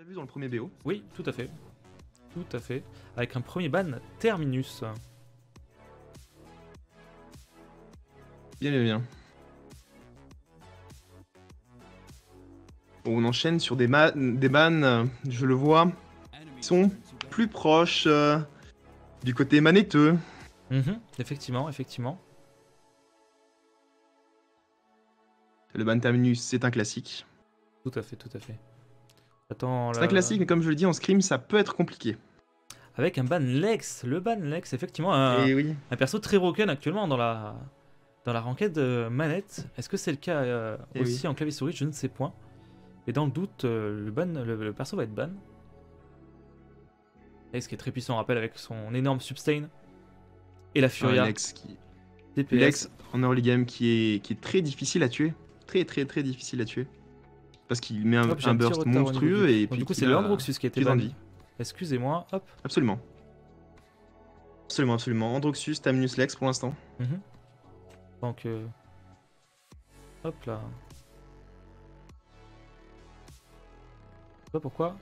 T'as vu dans le premier BO? Oui, tout à fait. Tout à fait. Avec un premier ban Terminus. Bien, bien, bien. Bon, on enchaîne sur des bans, je le vois, qui sont plus proches du côté manetteux. Effectivement, effectivement. Le ban Terminus, c'est un classique. Tout à fait, tout à fait. Attends, C'est un classique, mais comme je le dis, en scrim, ça peut être compliqué. avec un ban Lex. Le ban Lex, effectivement, Et oui. un perso très broken actuellement dans la ranked manette. Est-ce que c'est le cas Eh aussi oui. en clavier souris? Je ne sais point. Et dans le doute, le perso va être ban. Lex qui est très puissant, on rappelle, avec son énorme substain. Et la Furia. DPS. Lex en early game qui est très difficile à tuer. Très difficile à tuer. Parce qu'il met Hop, j'ai un petit burst retard au niveau monstrueux et puis du coup, qu'il c'est le a Androxus qui a été plus ban. de vie. Excusez-moi, hop. Absolument. Absolument, absolument. Androxus, Terminus, Lex pour l'instant. Donc, hop là. Je sais pas pourquoi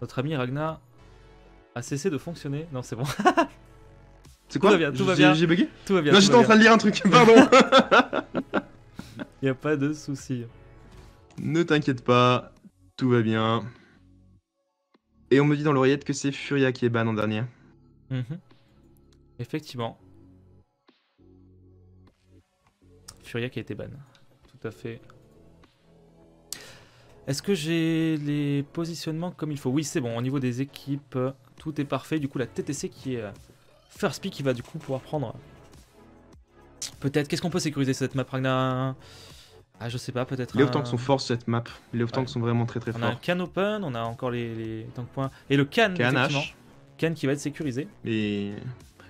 notre ami Ragnar a cessé de fonctionner. Non, c'est bon. C'est quoi? Tout va bien. J'ai bugué? Tout va bien. Non, tout j'étais va en train de lire un truc, pardon. Il n'y a pas de souci. Ne t'inquiète pas, tout va bien. Et on me dit dans l'oreillette que c'est Furia qui est ban en dernier. Effectivement. Furia qui a été ban. Tout à fait. Est-ce que j'ai les positionnements comme il faut? Oui, c'est bon. Au niveau des équipes, tout est parfait. Du coup, la TTC qui est first pick qui va du coup pouvoir prendre. Peut-être. Qu'est-ce qu'on peut sécuriser cette map, Ragnar? Ah, je sais pas. Peut-être. Les off-tanks sont forts sur cette map. Les off-tanks sont vraiment très On a un forts. can open. On a encore les tank points. Et le can, effectivement. H. Can qui va être sécurisé. Et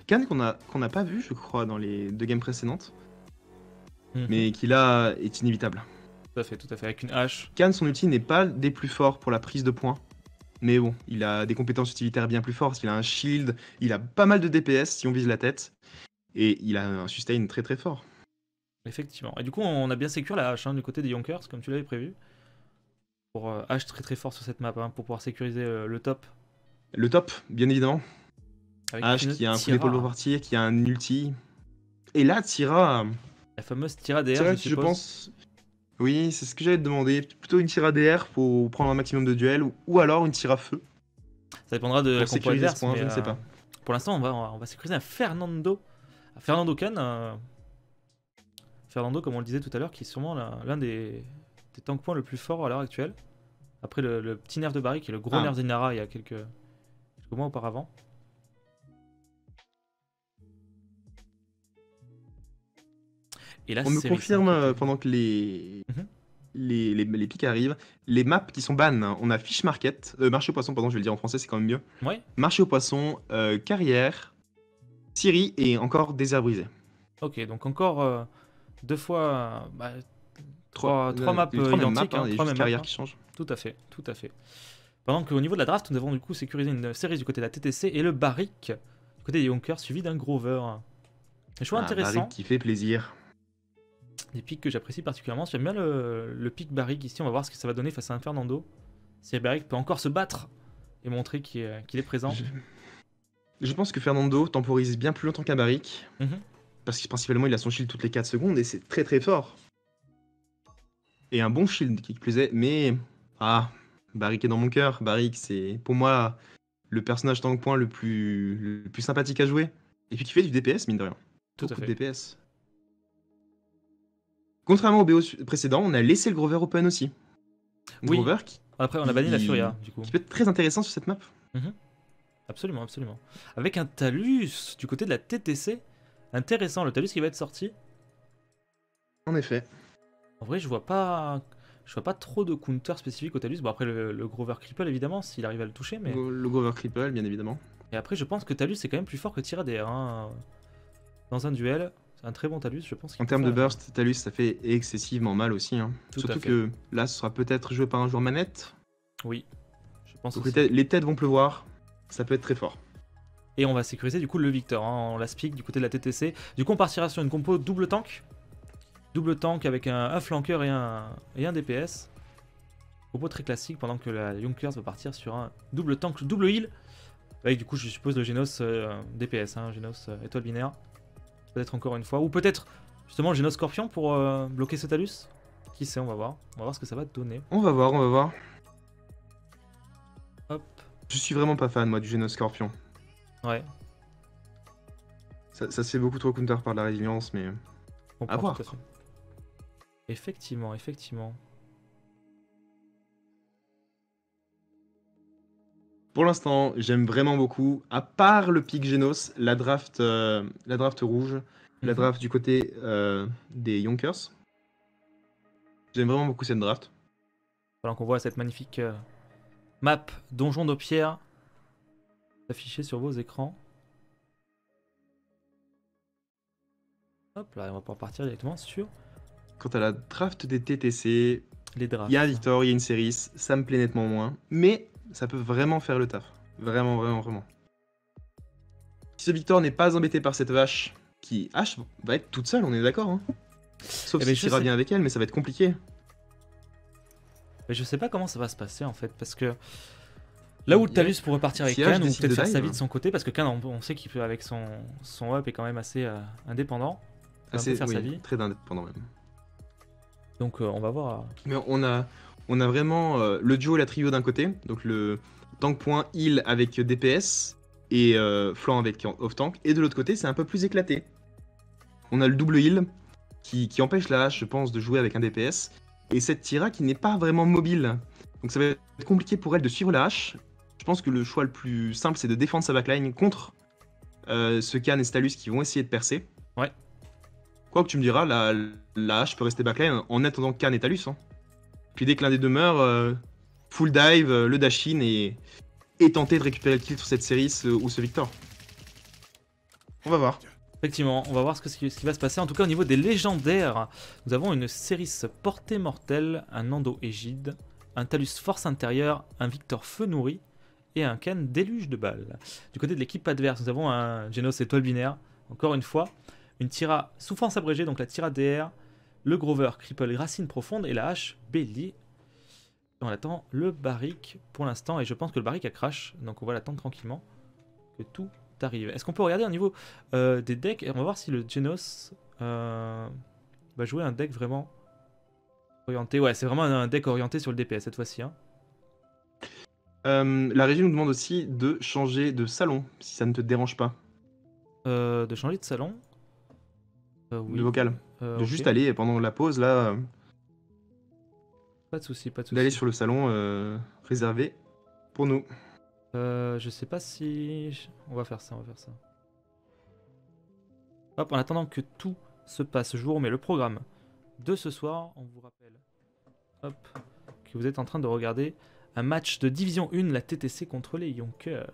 Can qu'on a pas vu, je crois, dans les 2 games précédentes. Mais qui là est inévitable. Tout à fait. Avec une hache. Can, son ulti n'est pas des plus forts pour la prise de points. Mais bon, il a des compétences utilitaires bien plus fortes. Il a un shield, il a pas mal de DPS si on vise la tête. Et il a un sustain très fort. Effectivement. Et du coup, on a bien sécure la hache du côté des Yonkers, comme tu l'avais prévu. Pour hache très fort sur cette map, pour pouvoir sécuriser le top. Le top, bien évidemment. Avec H qui a un coup Tira. d'épaule pour partir, qui a un ulti. Et là, Tira. La fameuse Tira DR, Tira je qui, je suppose. pense. Oui, c'est ce que j'allais te demander. Plutôt une Tira DR pour prendre un maximum de duels ou alors une Tira feu. Ça dépendra de la Pour compo sécuriser adverse, ce point, mais, je ne sais pas. Pour l'instant, on va sécuriser un Fernando. Un Fernando Khan. Fernando, comme on le disait tout à l'heure, qui est sûrement l'un des tank points le plus fort à l'heure actuelle. Après le petit nerf de Barry, qui est le gros nerf d'Inara il y a quelques mois auparavant. Et là, on me confirme pendant que les pics arrivent, les maps qui sont ban, on a Fish Market, marché aux poissons, pardon, je vais le dire en français, c'est quand même mieux. Ouais. Marché aux poissons, carrière, Syrie et encore désert brisé. Ok, donc encore 2 fois, trois maps identiques, et juste carrière qui change. Tout à fait, tout à fait. Pendant qu'au niveau de la draft, nous avons du coup sécurisé une série du côté de la TTC et le Barrick du côté des Yonkers, suivi d'un Grover. Un choix intéressant. Barrick qui fait plaisir. Des pics que j'apprécie particulièrement. J'aime bien le pic Barrick ici. On va voir ce que ça va donner face à un Fernando. Si Barrick peut encore se battre et montrer qu'il est présent. Je pense que Fernando temporise bien plus longtemps qu'un Barrick. Parce que principalement il a son shield toutes les 4 secondes et c'est très fort. Et un bon shield qui plus est. Mais Barrick est dans mon cœur. Barrick c'est pour moi le personnage tank point le plus sympathique à jouer. Et puis qui fait du DPS mine de rien. Tout à fait. De DPS. Contrairement au BO précédent, on a laissé le Grover open aussi. Oui. Grover Après, on a banni la Furia, du coup. Qui peut être très intéressant sur cette map. Absolument, absolument. Avec un Talus du côté de la TTC. Intéressant, le Talus qui va être sorti. En effet. En vrai, je vois pas trop de counter spécifique au Talus. Bon, après, le Grover Cripple, évidemment, s'il arrive à le toucher. Mais... Le Grover Cripple, bien évidemment. Et après, je pense que Talus est quand même plus fort que Tira DR. Dans un duel. C'est un très bon Talus, je pense. En termes de burst, Talus, ça fait excessivement mal aussi. Surtout que là, ce sera peut-être joué par un joueur manette. Oui, je pense donc aussi. Les têtes vont pleuvoir, ça peut être très fort. Et on va sécuriser du coup le Victor, on la speak du côté de la TTC. Du coup, on partira sur une compo double tank. Double tank avec un flanqueur et un DPS. Propos très classique pendant que la Yonkers va partir sur un double tank, double heal. Avec du coup, je suppose le Genos DPS, hein, Genos étoile binaire. Peut-être encore une fois. Ou peut-être justement le Genos Scorpion pour bloquer ce Talus. Qui sait, on va voir. On va voir ce que ça va donner. On va voir, on va voir. Hop. Je suis vraiment pas fan, moi, du Genos Scorpion. Ouais. Ça se fait beaucoup trop counter par la résilience, mais... À voir. Effectivement, effectivement. Pour l'instant, j'aime vraiment beaucoup, à part le pic Genos, la draft rouge, la draft du côté des Yonkers. J'aime vraiment beaucoup cette draft. Voilà qu'on voit cette magnifique map Donjon de Pierre affichée sur vos écrans. Hop là, on va pouvoir partir directement sur... Quant à la draft des TTC, les drafts. Il y a un Victor, il y a une série, ça me plaît nettement moins, mais ça peut vraiment faire le taf. Vraiment, vraiment, vraiment. Si ce Victor n'est pas embêté par cette vache, qui H va être toute seule, on est d'accord, hein. Sauf si Tira vient avec elle, mais ça va être compliqué. Mais je sais pas comment ça va se passer en fait, parce que là où Talus pourrait partir avec Khan, ou peut-être faire sa vie de son côté, parce que Khan, on sait qu'il peut, avec son up, est quand même assez indépendant. Assez, faire sa vie. Très indépendant même. Donc on va voir. Mais on a vraiment le duo et la trio d'un côté, donc le tank point heal avec DPS et flanc avec off tank, et de l'autre côté c'est un peu plus éclaté. On a le double heal qui empêche la hache, je pense, de jouer avec un DPS, et cette Tira qui n'est pas vraiment mobile. Donc ça va être compliqué pour elle de suivre la hache. Je pense que le choix le plus simple c'est de défendre sa backline contre ce Khan et Stalus qui vont essayer de percer. Ouais. Quoi que tu me diras, la hache peut rester backline en attendant Khan et Talus. Hein. Puis dès que l'un des deux meurt, full dive, le dash in et tenter de récupérer le kill sur cette série ou ce Victor. On va voir. Effectivement, on va voir ce qui va se passer. En tout cas, au niveau des légendaires, nous avons une série portée mortelle, un Nando Égide, un Talus Force Intérieure, un Victor Feu Nourri et un Khan Déluge de balles. Du côté de l'équipe adverse, nous avons un Genos Étoile Binaire, encore une fois. Une Tira Souffrance Abrégée, donc la Tira DR, le Grover Cripple Racine Profonde et la hache Bélier. On attend le Barrick pour l'instant et je pense que le Barrick a crash, donc on va l'attendre tranquillement que tout arrive. Est-ce qu'on peut regarder au niveau des decks et on va voir si le Genos va jouer un deck vraiment orienté. Ouais, c'est vraiment un deck orienté sur le DPS cette fois-ci. Hein. La régie nous demande aussi de changer de salon, si ça ne te dérange pas. De changer de salon oui. De vocal. De juste aller pendant la pause, là... Pas de soucis, pas de soucis. D'aller sur le salon réservé pour nous. Je sais pas si... On va faire ça, on va faire ça. Hop, en attendant que tout se passe, je vous remets le programme de ce soir. On vous rappelle hop, que vous êtes en train de regarder un match de Division 1, la TTC contre les Yonkers.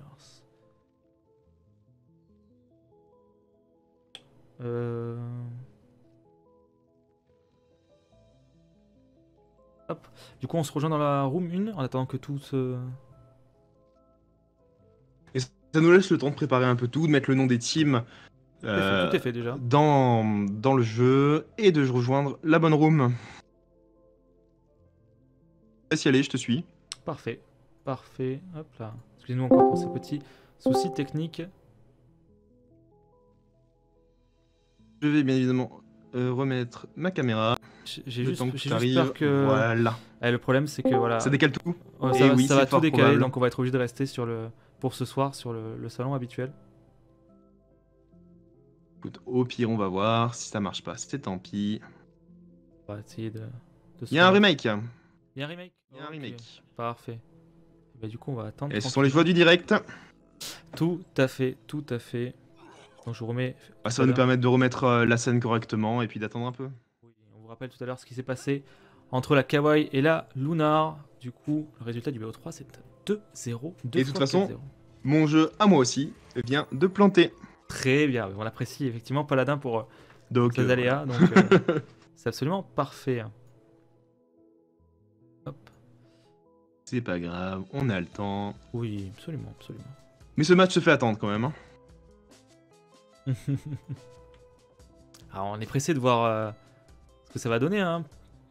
Hop. Du coup, on se rejoint dans la room 1 en attendant que tout se... Et ça nous laisse le temps de préparer un peu tout, de mettre le nom des teams tout est fait déjà. Dans le jeu et de rejoindre la bonne room. Laisse y aller, je te suis. Parfait, parfait. Hop là. Excusez-nous encore pour ces petits soucis techniques. Je vais bien évidemment remettre ma caméra. J'ai juste peur que... Voilà. Le problème c'est que voilà... Ça décale tout. Ça va tout décaler, probable. Donc on va être obligé de rester sur pour ce soir sur le salon habituel. Écoute, au pire on va voir. Si ça marche pas, c'est tant pis. On va essayer de Il y a un remake. Il y a un remake. Il y a un remake. Parfait. Bah, du coup on va attendre. Et ce sont les joies du direct. Tout à fait, tout à fait. Donc je vous remets... ça va nous permettre de remettre la scène correctement et puis d'attendre un peu. Oui, on vous rappelle tout à l'heure ce qui s'est passé entre la Kawaii et la Lunar. Du coup, le résultat du BO3 c'est 2-0. Et de toute façon, mon jeu à moi aussi vient de planter. Très bien, on l'apprécie effectivement, Paladin pour les aléas. Donc c'est absolument parfait. Hop. C'est pas grave, on a le temps. Oui, absolument, absolument. Mais ce match se fait attendre quand même. Hein. Alors on est pressé de voir ce que ça va donner. Hein.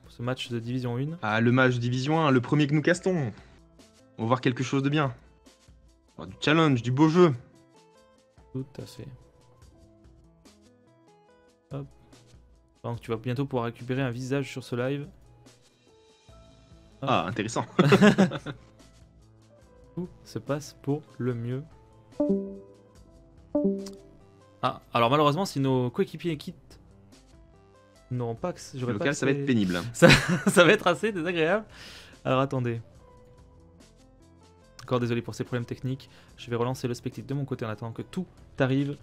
pour ce match de Division 1. Ah, le match de Division 1, le premier que nous castons. On va voir quelque chose de bien. Oh, du challenge, du beau jeu. Tout à fait. Hop. Donc tu vas bientôt pouvoir récupérer un visage sur ce live. Hop. Ah, intéressant. Tout se passe pour le mieux. Ah, alors malheureusement, si nos coéquipiers quittent, ils n'auront pas accès. Le local, ça va être pénible. Ça va être assez désagréable. Alors attendez. Encore désolé pour ces problèmes techniques. Je vais relancer le spectacle de mon côté en attendant que tout arrive.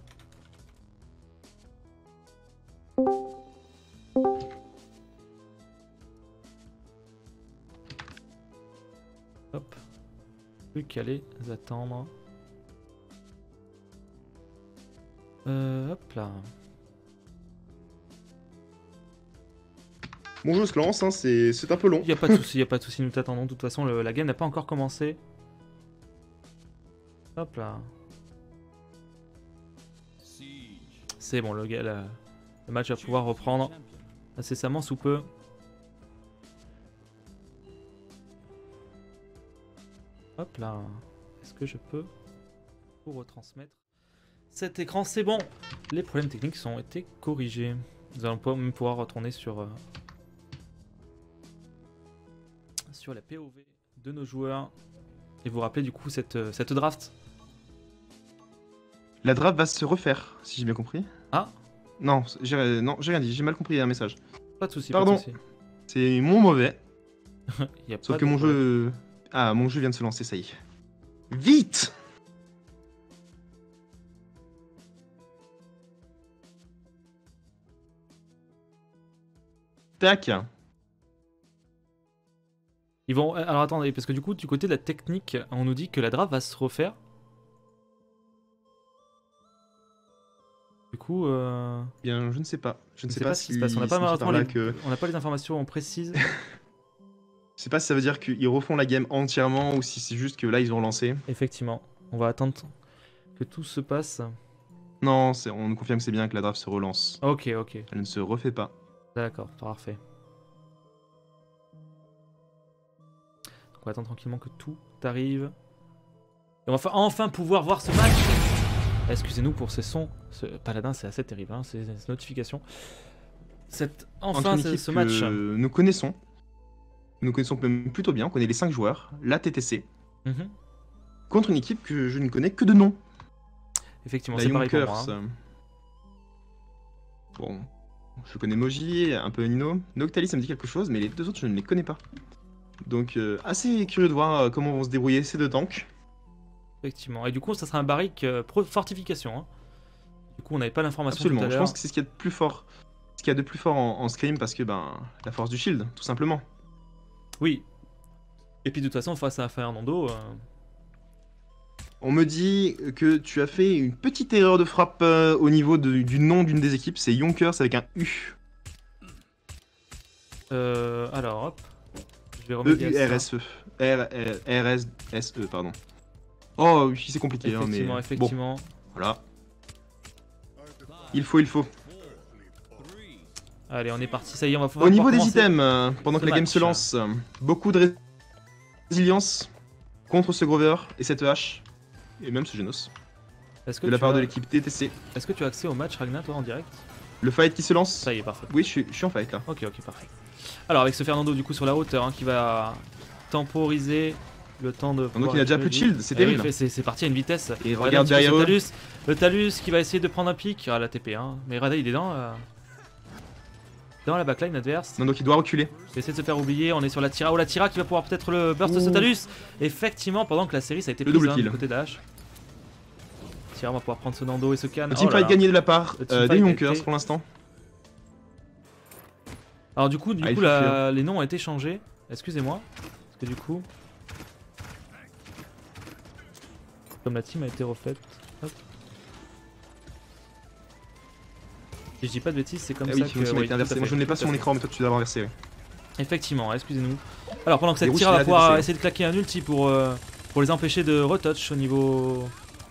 Hop. Plus qu'à les attendre. Hop là. Mon jeu se lance, hein, c'est un peu long. Il n'y a pas de souci, nous t'attendons. De toute façon, la game n'a pas encore commencé. Hop là. C'est bon, le match va pouvoir reprendre incessamment sous peu. Hop là. Est-ce que je peux vous retransmettre cet écran? C'est bon. Les problèmes techniques ont été corrigés. Nous allons même pouvoir retourner sur la POV de nos joueurs et vous rappeler du coup cette draft. La draft va se refaire, si j'ai bien compris. Ah. Non, j'ai rien dit, j'ai mal compris un message. Pas de soucis. Pardon. C'est mon mauvais. Sauf que mon problème. jeu... Ah, mon jeu vient de se lancer, ça y est. Vite! Tac. Ils vont. Alors attendez, parce que du coup, du côté de la technique, on nous dit que la draft va se refaire. Du coup. Bien, je ne sais pas. Je ne sais pas pas ce qui si se passe. On n'a pas, on n'a pas les informations précises. Je sais pas si ça veut dire qu'ils refont la game entièrement ou si c'est juste que là ils ont lancé. Effectivement. On va attendre que tout se passe. Non, on nous confirme que c'est bien que la draft se relance. Ok. Elle ne se refait pas. D'accord, parfait. On va attendre tranquillement que tout arrive. Et on va enfin pouvoir voir ce match. Excusez-nous pour ces sons. Ce paladin, c'est assez terrible, hein, ces notifications. Enfin, ce match. Nous connaissons. Nous connaissons même plutôt bien. On connaît les 5 joueurs. La TTC. Contre une équipe que je ne connais que de nom. Effectivement, la c'est pareil pour Yonkers. moi. Hein. Bon. Je connais Moji, un peu Nino. Noctalis, ça me dit quelque chose, mais les deux autres, je ne les connais pas. Donc, assez curieux de voir comment vont se débrouiller ces deux tanks. Effectivement. Et du coup, ça sera un barrique fortification. Hein. Du coup, on n'avait pas l'information tout à Absolument, l'heure. je pense que c'est ce qu'il y a de plus fort. Ce qu'il y a de plus fort en Scream, parce que, la force du shield, tout simplement. Oui. Et puis, de toute façon, face à Fernando... On me dit que tu as fait une petite erreur de frappe au niveau du nom d'une des équipes. C'est Yonkers avec un U. Alors, hop. Je vais remettre E-U-R-S-E. R-S-E, pardon. Oh, oui, c'est compliqué, hein, mais... Effectivement. Bon, voilà. Il faut. Allez, on est parti. Ça y est, on va pouvoir Au niveau des commencer items, pendant que la game se lance, beaucoup de résilience contre ce Grover et cette hache. Et même ce Genos. De la part de l'équipe TTC. Est-ce que tu as accès au match, Ragnar, toi, en direct? Le fight qui se lance. Ça y est, parfait. Oui, je suis en fight, là. Ok, parfait. Alors, avec ce Fernando, du coup, sur la hauteur, hein, qui va temporiser le temps de... Donc il a déjà plus de shield, c'est terrible. Oui, c'est parti à une vitesse. Et regarde derrière eux. Le Talus qui va essayer de prendre un pic. Ah, la TP, hein. Mais Rada, il est dans la backline adverse. Non, donc il doit reculer. Il essaie de se faire oublier. On est sur la Tira. Oh, la Tira qui va pouvoir peut-être le burst de ce Talus. Effectivement, pendant que la série, ça a été prise du côté d'H. Tira va pouvoir prendre ce Nando et ce Can. Le teamfight gagné de la part des Yonkers pour l'instant. Alors du coup, les noms ont été changés. Excusez-moi. Parce que du coup... Comme la team a été refaite. Hop. Si je dis pas de bêtises, c'est comme ça que... Oui, moi je ne l'ai pas sur mon écran, mais toi tu dois l'avoir inversé. Oui. Effectivement, excusez-nous. Alors pendant que cette Tira va pouvoir essayer de claquer un ulti pour les empêcher de retouch au niveau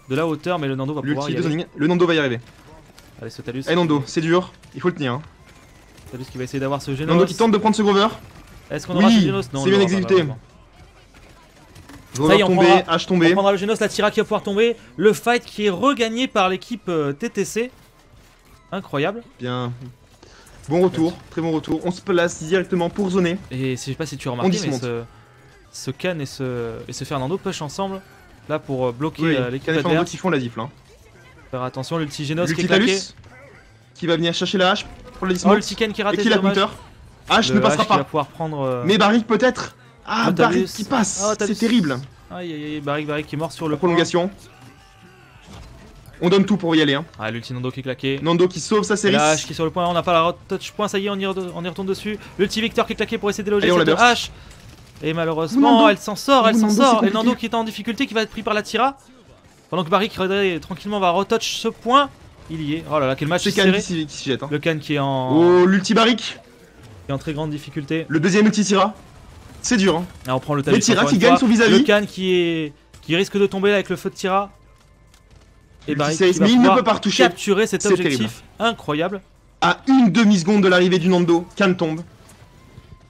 de la hauteur, mais le Nando va pouvoir y aller. Le Nando va y arriver. Allez, ce Talus. Allez Nando, c'est dur, il faut le tenir. Hein. Talus qui va essayer d'avoir ce Genos. Nando qui tente de prendre ce Grover. Est-ce qu'on aura ce Oui, Genos? Non, c'est bien exécuté. Ça y est, Grover tombé, H On tombé. prendra le Genos, la Tira qui va pouvoir tomber. Le fight qui est regagné par l'équipe TTC. Incroyable. Bien. Bon retour, très bon retour. On se place directement pour zoner. Et je sais pas si tu as remarqué, mais dismonte. ce Can et ce Fernando push ensemble. Là pour bloquer Oui, l'équipe Can et Fernando adverse. qui font la diff là. Faire attention, l'ulti Genos qui est claqué. L'ulti qui va venir chercher la hache pour le Oh, dismount. l'ulti Ken qui est Et raté, qui c'est la dommage. counter. H ne Le passera H qui va pas. pouvoir prendre. Mais Barrick peut-être. Ah, Oh, Barrick Talus. qui passe. Oh, Talus. C'est terrible. Aïe aïe aïe, Barrick qui est mort sur le La prolongation. On donne tout pour y aller. Hein. Ah, l'ulti Nando qui est claqué. Nando qui sauve sa Et série. la H qui est sur le point, on n'a pas la touch point, ça y est, on y retourne dessus. L'ulti Victor qui est claqué pour essayer de déloger Allez, on cette la H. Et malheureusement, Nando. elle s'en sort, elle s'en Nando, sort. c'est Et Nando compliqué. qui est en difficulté, qui va être pris par la Tira. Pendant que Barrick tranquillement va retouch ce point. Il y est. Oh là là, quel match C'est Can serré. qui s'y jette. Hein. Le Can qui est Oh, l'ulti Barrick. qui est en très grande difficulté. Le deuxième ulti Tira. C'est dur. Hein. Là, on prend le Talus. Mais Tira encore qui une gagne fois. son vis-à-vis. Le Can qui risque de tomber là avec le feu de Tira. Et Barrick qui va mais il ne pouvoir peut pas retoucher. capturer cet C'est objectif incroyable. À une demi-seconde de l'arrivée du Nando, Can tombe.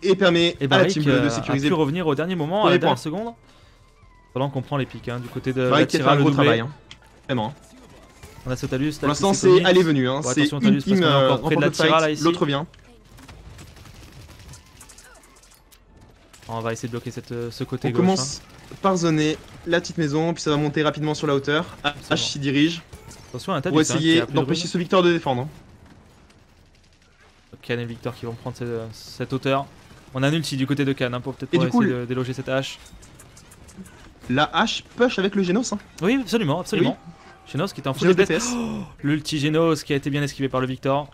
Et permet Et à la Barrick team Bleu de a sécuriser. pu revenir au dernier moment, à Premier la dernière point. seconde. Pendant qu'on prend les pics du côté de la Barrick qui a fait Tira, un le gros doublé. travail. Hein. Vraiment. On a ce Talus. Pour l'instant, c'est aller-venu. Hein. Bon, C'est attention, une Talus, parce team qu'on est encore près de la remporte le Tira, là, fight, ici. l'autre vient. On va essayer de bloquer ce côté On gauche. commence par zoner la petite maison, puis ça va monter rapidement sur la hauteur. H s'y dirige Attention, un Talus. pour essayer d'empêcher ce Victor de défendre. Can et Victor qui vont prendre cette hauteur. On a un ulti du côté de Can pour peut-être Et du coup, essayer de déloger cette hache. La H push avec le Genos. Hein. Oui, absolument. Genos qui était en full Genos DPS. DPS. L'ulti Genos qui a été bien esquivé par le Victor.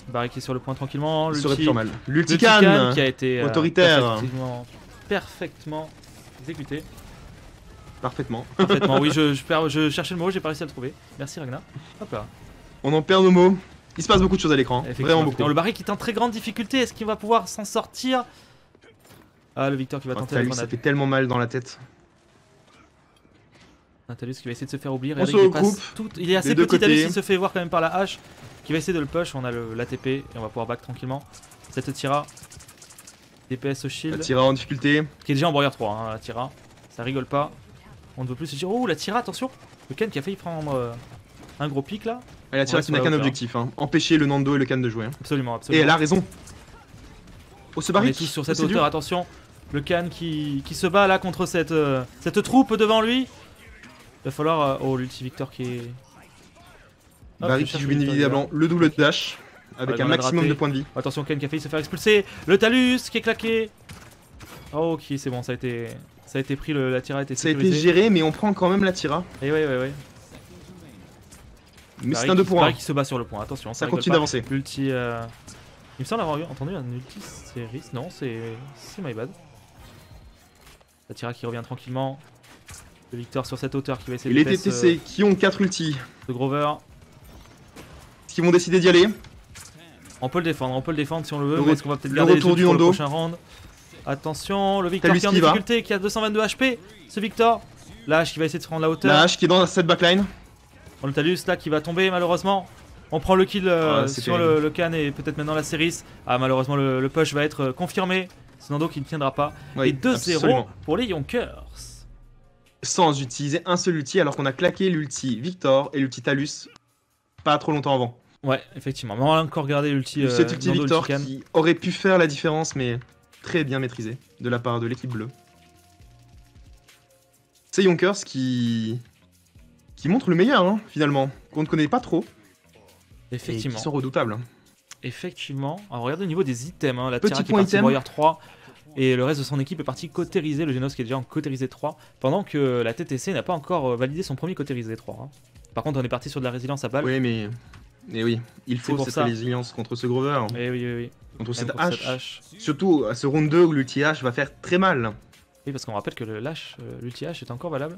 Barrick qui est sur le point tranquillement. Ça aurait pu L'ulti faire mal. L'ulti L'ulti Can Can qui a été autoritaire. parfaitement exécuté. Parfaitement. Parfaitement, oui, je cherchais le mot, j'ai pas réussi à le trouver. Merci Ragnar. Hop là. On en perd nos mots. Il se passe beaucoup de choses à l'écran. Hein. Effectivement, Vraiment beaucoup. effectivement. Le Barrick est en très grande difficulté, est-ce qu'il va pouvoir s'en sortir? Ah, le Victor qui va tenter la Talus, ça grenade. fait tellement mal dans la tête. Talus qui va essayer de se faire oublier. On Regardez, se il regroupe passe tout. Il est assez des deux petit, Talus, côtés. il se fait voir quand même par la hache. Qui va essayer de le push. On a l'ATP et on va pouvoir back tranquillement. Cette Tira. DPS au La shield. Tira en difficulté. Qui est déjà en Warrior 3, hein, la Tira. Ça rigole pas. On ne veut plus se dire. Oh, la Tira, attention. Le Ken qui a failli prendre un gros pic là. Et la Tira qui n'a qu'un objectif. Hein. Empêcher le Nando et le Can de jouer. Hein. Absolument, Et absolument. elle a raison. Oh, ce On est Barrick. tous sur cette c'est hauteur, dur. attention. Le Can qui se bat là contre cette troupe devant lui. Il va falloir. Oh, l'ulti Victor qui est. Hop, Barrick je qui cherche joue le bien Victor, évidemment le double dash. Avec la un grenade maximum ratée. de points de vie. Attention, Ken qui a failli se faire expulser. Le Talus qui est claqué. Oh, ok, c'est bon, ça a été pris, la Tira a été Ça a été sécurisée. géré, mais on prend quand même la Tira. Et ouais. Mais c'est un 2 pour 1. Barrick qui se bat sur le point, attention. Ça rigole continue pas. d'avancer. L'ulti. Il me semble avoir entendu un ulti Ceris. Non, c'est my bad. La Tira qui revient tranquillement. Le Victor sur cette hauteur qui va essayer Et de les DPS, TTC qui ont 4 ultis, de Grover. qui vont décider d'y aller. On peut le défendre si on le veut. Le Mais est-ce qu'on va peut-être le garder les retour ultis du pour le Nando. prochain round? Attention, le Victor Talus qui est en qui va. difficulté, qui a 222 HP. Ce Victor. La hache qui va essayer de se prendre la hauteur. La hache qui est dans cette backline. On le Talus là qui va tomber malheureusement. On prend le kill c'est sur terrible. le Can et peut-être maintenant la Ceris. Ah, malheureusement le push va être confirmé. C'est Nando qui ne tiendra pas. Oui, Et 2-0 absolument. pour les Yonkers. Sans utiliser un seul ulti, alors qu'on a claqué l'ulti Victor et l'ulti Talus pas trop longtemps avant. Ouais, effectivement. Mais on va encore regarder l'ulti Cet ulti Nando, Victor ulti Can. qui aurait pu faire la différence, mais très bien maîtrisé de la part de l'équipe bleue. C'est Yonkers qui montre le meilleur, hein, finalement, qu'on ne connaît pas trop. Et Effectivement. qui sont redoutables. Effectivement. Alors regardez au niveau des items. Hein. La Petit Tira qui est point partie item. Warrior 3. Et le reste de son équipe est parti cauteriser. Le Genos qui est déjà en cauterisé 3. Pendant que la TTC n'a pas encore validé son premier cauterisé 3. Hein. Par contre, on est parti sur de la résilience à balle. Oui, mais. Et oui, il faut pour cette ça. résilience contre ce Grover, Et oui. contre Même cette pour hache. cette hache. Surtout à ce round 2 où l'ulti hache va faire très mal. Oui, parce qu'on rappelle que l'ulti H est encore valable.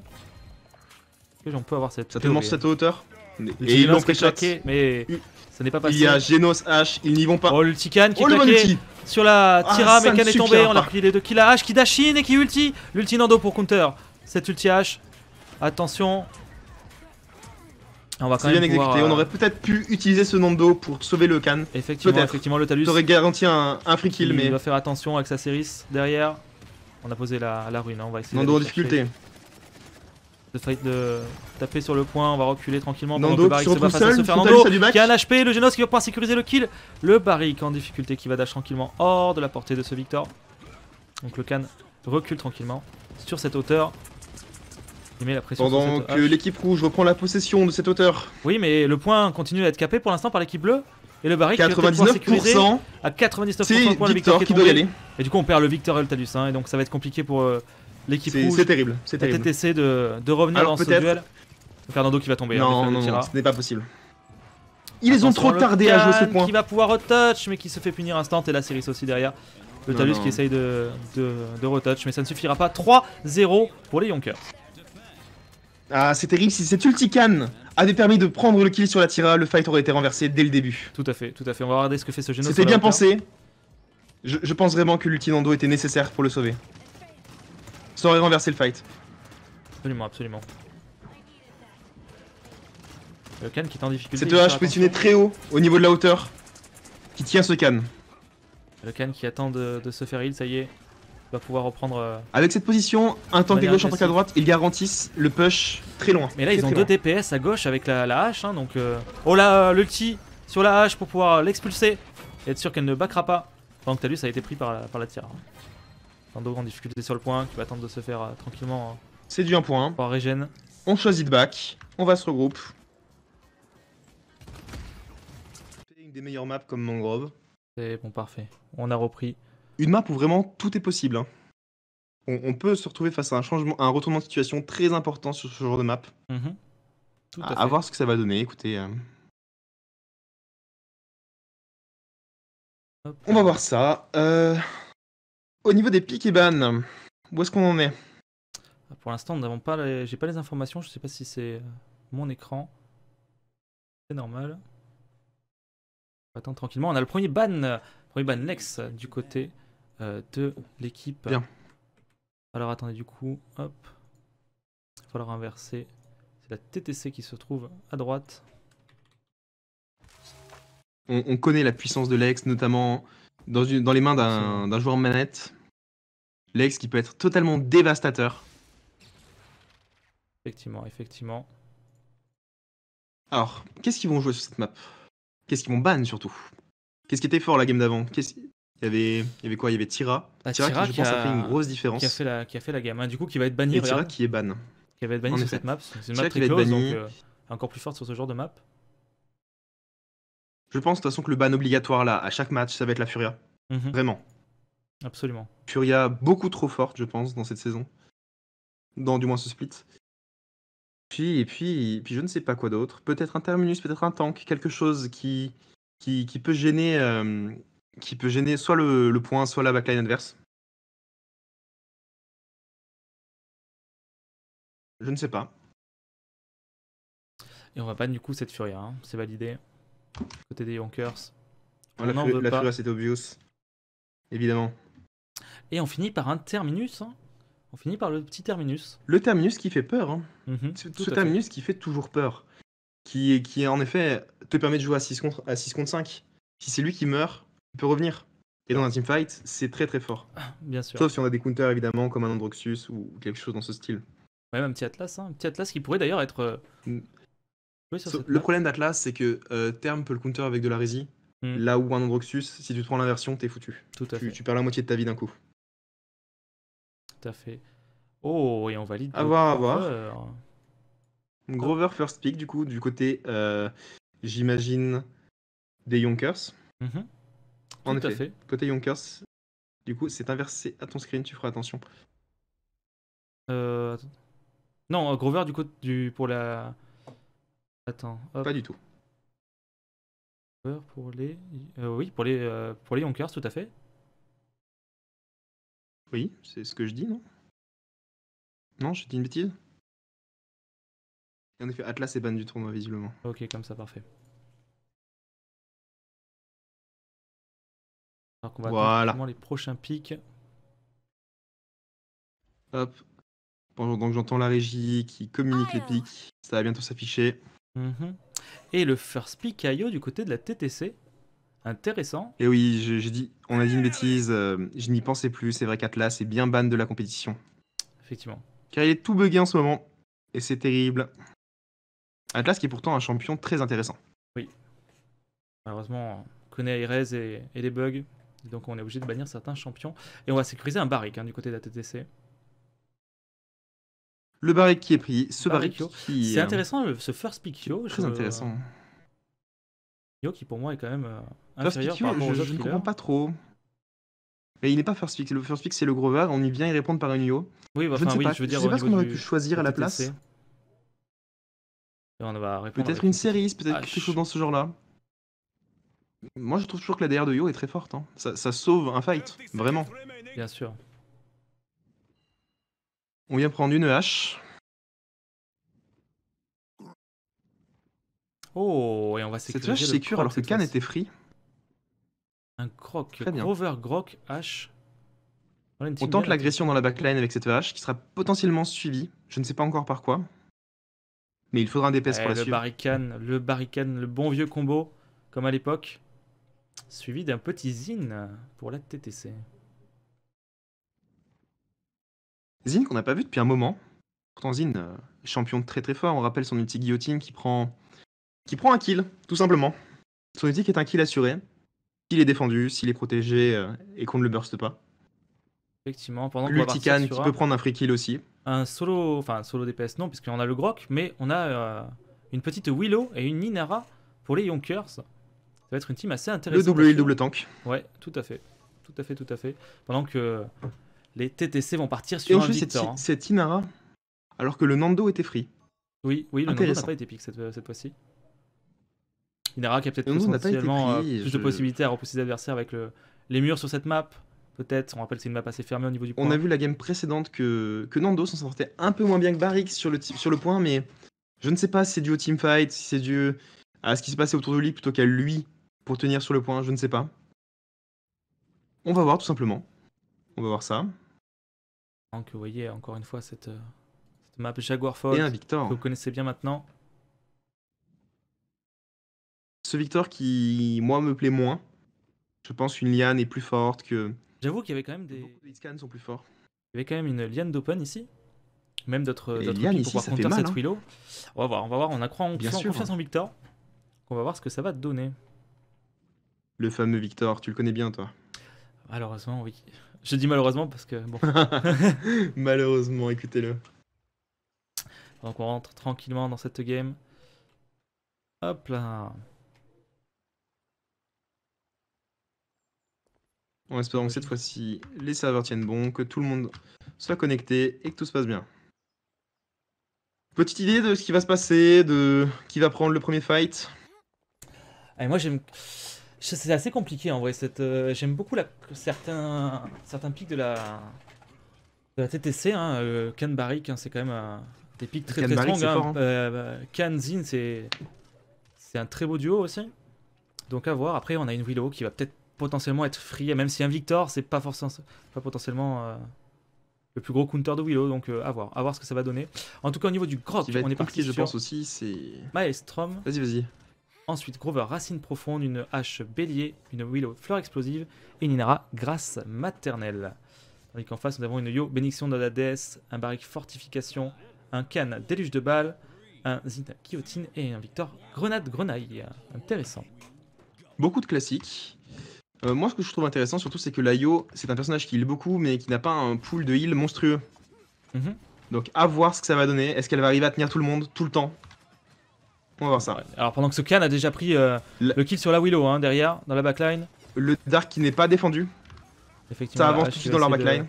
Est-ce que on peut avoir cette. Certainement POV, sur cette hauteur. L'ulti Et ils Genos l'ont qui est pré-shot. claqué, mais ça n'est pas passé. Il y a Genos H, ils n'y vont pas. Oh, l'ulti Can qui Oh est le bon claqué ulti. sur la Tira, Ah, ça mais Can ne est tombé. suffira On a pas. pris les deux kills. La H qui dashine et qui ulti. L'ulti Nando pour counter. Cette ulti H. Attention. On va quand C'est bien même pouvoir, exécuté. On aurait peut-être pu utiliser ce Nando pour sauver le Khan. Effectivement, le Talus. Ça aurait garanti un free kill, mais. Il doit faire attention avec sa Ceris derrière. On a posé la ruine, hein. On va essayer Nando en difficulté. De taper sur le point, on va reculer tranquillement. Nando pendant que qui se retrouve face à ce seul, Fernando a du back. qui a un HP, le Genos qui va pouvoir sécuriser le kill. Le Barrick en difficulté qui va dash tranquillement hors de la portée de ce Victor. Donc le Khan recule tranquillement sur cette hauteur. Il met la pression pendant que l'équipe rouge reprend la possession de cette hauteur. Oui, mais le point continue à être capé pour l'instant par l'équipe bleue. Et le Barrick qui va pouvoir sécuriser à 99% c'est le point, le Victor qui doit y aller. Et du coup on perd le Victor et le Talus, hein, et donc ça va être compliqué pour l'équipe rouge. C'est terrible, c'est terrible. Peut-être essayer de revenir dans ce duel. Fernando qui va tomber. Non, ce n'est pas possible. Ils ont trop tardé à jouer ce point. Qui va pouvoir retouch, mais qui se fait punir instant, et la Ceris aussi derrière. Le Talus qui essaye de retouch, mais ça ne suffira pas. 3-0 pour les Yonkers. Ah, c'est terrible. Si cet ultican avait permis de prendre le kill sur la Tira, le fight aurait été renversé dès le début. Tout à fait, tout à fait. On va regarder ce que fait ce Genos. C'était bien pensé. Je pense vraiment que l'ulti-Nando était nécessaire pour le sauver. Ça aurait renversé le fight. Absolument, absolument. Le Khan qui est en difficulté. Cette EH positionné très haut au niveau de la hauteur qui tient ce Khan. Le Khan qui attend de se faire heal, ça y est. Il va pouvoir reprendre. Avec cette position, un tank à gauche, un tank à droite, ils garantissent le push très loin. Mais là, ils ont 2 DPS à gauche avec la hache, hein, donc. Oh là, l'ulti sur la hache pour pouvoir l'expulser et être sûr qu'elle ne backera pas. Pendant que Talus a été pris par la Tira. Nando en difficulté sur le point, qui va attendre de se faire tranquillement. C'est du 1 point. Pour régène. On choisit de back, on va se regrouper. Une des meilleures maps comme Mangrove. C'est bon, parfait. On a repris. Une map où vraiment tout est possible. Hein. On peut se retrouver face à un retournement de situation très important sur ce genre de map. Tout à fait. À voir ce que ça va donner, écoutez. On va voir ça. Au niveau des pics et ban, où est-ce qu'on en est? Pour l'instant, nous n'avons pas j'ai pas les informations. Je sais pas si c'est mon écran. C'est normal. On va attendre tranquillement. On a le premier ban Lex du côté de l'équipe. Bien. Alors attendez, du coup, hop. Il va falloir inverser. C'est la TTC qui se trouve à droite. On connaît la puissance de Lex, notamment dans les mains d'un joueur manette. Lex qui peut être totalement dévastateur. Effectivement. Alors, qu'est-ce qu'ils vont jouer sur cette map? Qu'est-ce qu'ils vont ban surtout? Qu'est-ce qui était fort la game d'avant? Il y avait quoi? Il y avait Tira. Tira qui, je pense, a fait une grosse différence. Qui a fait la game. Hein. Du coup, qui va être banni. Et Tira qui est ban. Qui va être banni sur cette map. C'est une map très close, donc encore plus forte sur ce genre de map. Je pense de toute façon que le ban obligatoire là, à chaque match, ça va être la Furia. Vraiment. Absolument. Furia beaucoup trop forte, je pense, dans cette saison. Dans du moins ce split. Puis je ne sais pas quoi d'autre. Peut-être un terminus, peut-être un tank, quelque chose qui peut gêner, soit le point, soit la backline adverse. Je ne sais pas. Et on va ban du coup cette Furia, hein. C'est validé. Côté des Yonkers. La Furia c'était obvious. Évidemment. Et on finit par un terminus. Hein. On finit par le petit terminus. Le terminus qui fait peur. Hein. Ce terminus qui fait toujours peur. Qui en effet te permet de jouer à 6 contre 5. Si c'est lui qui meurt, il peut revenir. Et dans un teamfight, c'est très très fort. Bien sûr. Sauf si on a des counters évidemment, comme un Androxus ou quelque chose dans ce style. Ouais, un petit Atlas. Hein. Un petit Atlas qui pourrait d'ailleurs être... Le problème d'Atlas, c'est que Term peut le counter avec de la rési. Là où un Androxus, si tu te prends l'inversion, t'es foutu. Tout à fait. Tu perds la moitié de ta vie d'un coup. Tout à fait. Oh, et on valide. À voir. Grover first pick, du coup, du côté, j'imagine, des Yonkers. En effet, côté Yonkers, du coup, c'est inversé à ton screen, tu feras attention. Non, Grover, du coup, pour la... Attends. Hop. Pas du tout. Pour les... oui, pour les Yonkers, tout à fait. Oui, c'est ce que je dis, non? Non, je dis une bêtise? Et en effet, Atlas est ban du tournoi, visiblement. Ok, comme ça, parfait. Alors qu'on va attendre les prochains pics. Hop. Bon, donc j'entends la régie qui communique les pics. Ça va bientôt s'afficher. Mhm. Et le first pick Ayo du côté de la TTC. Intéressant. Et oui, j'ai dit, on a dit une bêtise, je n'y pensais plus, c'est vrai qu'Atlas est bien ban de la compétition. Effectivement. Car il est tout bugué en ce moment, et c'est terrible. Atlas qui est pourtant un champion très intéressant. Oui. Malheureusement, on connaît Airez et les bugs. Donc on est obligé de bannir certains champions. Et on va sécuriser un barrique du côté de la TTC. Le barrique qui est pris, ce barrique Yo. qui C'est intéressant ce first pick Yo. Très intéressant. Yo qui pour moi est quand même First inférieur pick par Yo, rapport aux je autres ne comprends healers. pas trop. Mais il n'est pas first pick. Le first pick c'est le Grover, on y vient y répondre par un Yo. Oui, Je ne sais pas, je veux dire je sais au pas ce niveau qu'on aurait du pu choisir à la place. TTC. Et on va répondre Peut-être avec une petite série, peut-être hache. quelque chose dans ce genre-là. Moi je trouve toujours que la DR de Yo est très forte. Hein. Ça sauve un fight, vraiment. Bien sûr. On vient prendre une hache. Oh, et on va Cette sécuriser hache le sécure croc alors que cette Khan fois-ci. était free. Un croc, Très bien. Grover, Grok, H. On tente l'agression dans la backline avec cette hache qui sera potentiellement suivie. Je ne sais pas encore par quoi. Mais il faudra un DPS pour la suivre. Le barricane, le bon vieux combo, comme à l'époque. Suivi d'un petit Zin pour la TTC. Zin qu'on n'a pas vu depuis un moment. Pourtant Zin, champion très très fort. On rappelle son ulti guillotine qui prend un kill, tout simplement. Son ulti qui est un kill assuré. S'il est défendu, s'il est protégé et qu'on ne le burste pas. Effectivement, pendant qu'on va L'ulti partir Khan sur qui peut prendre un free kill aussi. un solo, enfin solo DPS non, puisqu'on a le Grok, mais on a une petite Willow et une Inara pour les Yonkers. Ça va être une team assez intéressante. Le double heal, double tank. Ouais, tout à fait. Tout à fait, tout à fait. Pendant que les TTC vont partir sur un Victor. Cette Inara, alors que le Nando était free. Oui, le Nando n'a pas été pick cette fois-ci. Inara qui a peut-être potentiellement plus de possibilités à repousser ses adversaires avec les murs sur cette map. Peut-être, on rappelle que c'est une map assez fermée au niveau du point. On a vu la game précédente que Nando s'en sortait un peu moins bien que Barrix sur le point, mais je ne sais pas si c'est dû au teamfight, si c'est dû à ce qui se passait autour de lui plutôt qu'à lui pour tenir sur le point, je ne sais pas. On va voir tout simplement. On va voir ça. Donc vous voyez encore une fois cette map Jaguar Fault et un Victor que vous connaissez bien maintenant. Ce Victor qui, moi, me plaît moins. Je pense qu'une liane est plus forte que... J'avoue qu'il y avait quand même Beaucoup de scans sont plus forts. Il y avait quand même une liane d'open ici. Même d'autres lianes pics ici, pour pouvoir ça fait counter mal, cette Willow. On va voir. On a confiance en Victor. On va voir ce que ça va donner. Le fameux Victor, tu le connais bien, toi? Malheureusement, oui. Je dis malheureusement parce que bon. Malheureusement, écoutez-le. Donc on rentre tranquillement dans cette game. Hop là. En espérant que cette fois-ci, les serveurs tiennent bon, que tout le monde soit connecté et que tout se passe bien. Petite idée de ce qui va se passer, de qui va prendre le premier fight? Et moi j'aime... C'est assez compliqué en vrai. J'aime beaucoup certains pics de la TTC. Khan Barrick, c'est quand même des pics très strong. Khan Zin, c'est un très beau duo aussi. Donc à voir. Après, on a une Willow qui va peut-être potentiellement être free, même si un Victor, c'est pas potentiellement le plus gros counter de Willow. Donc à voir ce que ça va donner. En tout cas, au niveau du Grok, on est parti. Je pense aussi, c'est Maelstrom. Vas-y. Ensuite, Grover, Racine Profonde, une hache Bélier, une Willow, Fleur Explosive et une Inara, Grâce Maternelle. Tandis qu'en face, nous avons une Yo, Bénédiction de la déesse, un Barrique Fortification, un Khan, Déluge de balles, un Zin, Guillotine et un Victor, Grenade Grenaille. Intéressant. Beaucoup de classiques. Moi, ce que je trouve intéressant surtout, c'est que la Yo, c'est un personnage qui heal beaucoup, mais qui n'a pas un pool de heal monstrueux. Donc, à voir ce que ça va donner. Est-ce qu'elle va arriver à tenir tout le monde, tout le temps? On va voir ça. Ouais. Alors pendant que ce Khan a déjà pris le kill sur la Willow derrière, dans la backline. Le Dark qui n'est pas défendu. Effectivement, ça avance tout de suite dans leur backline.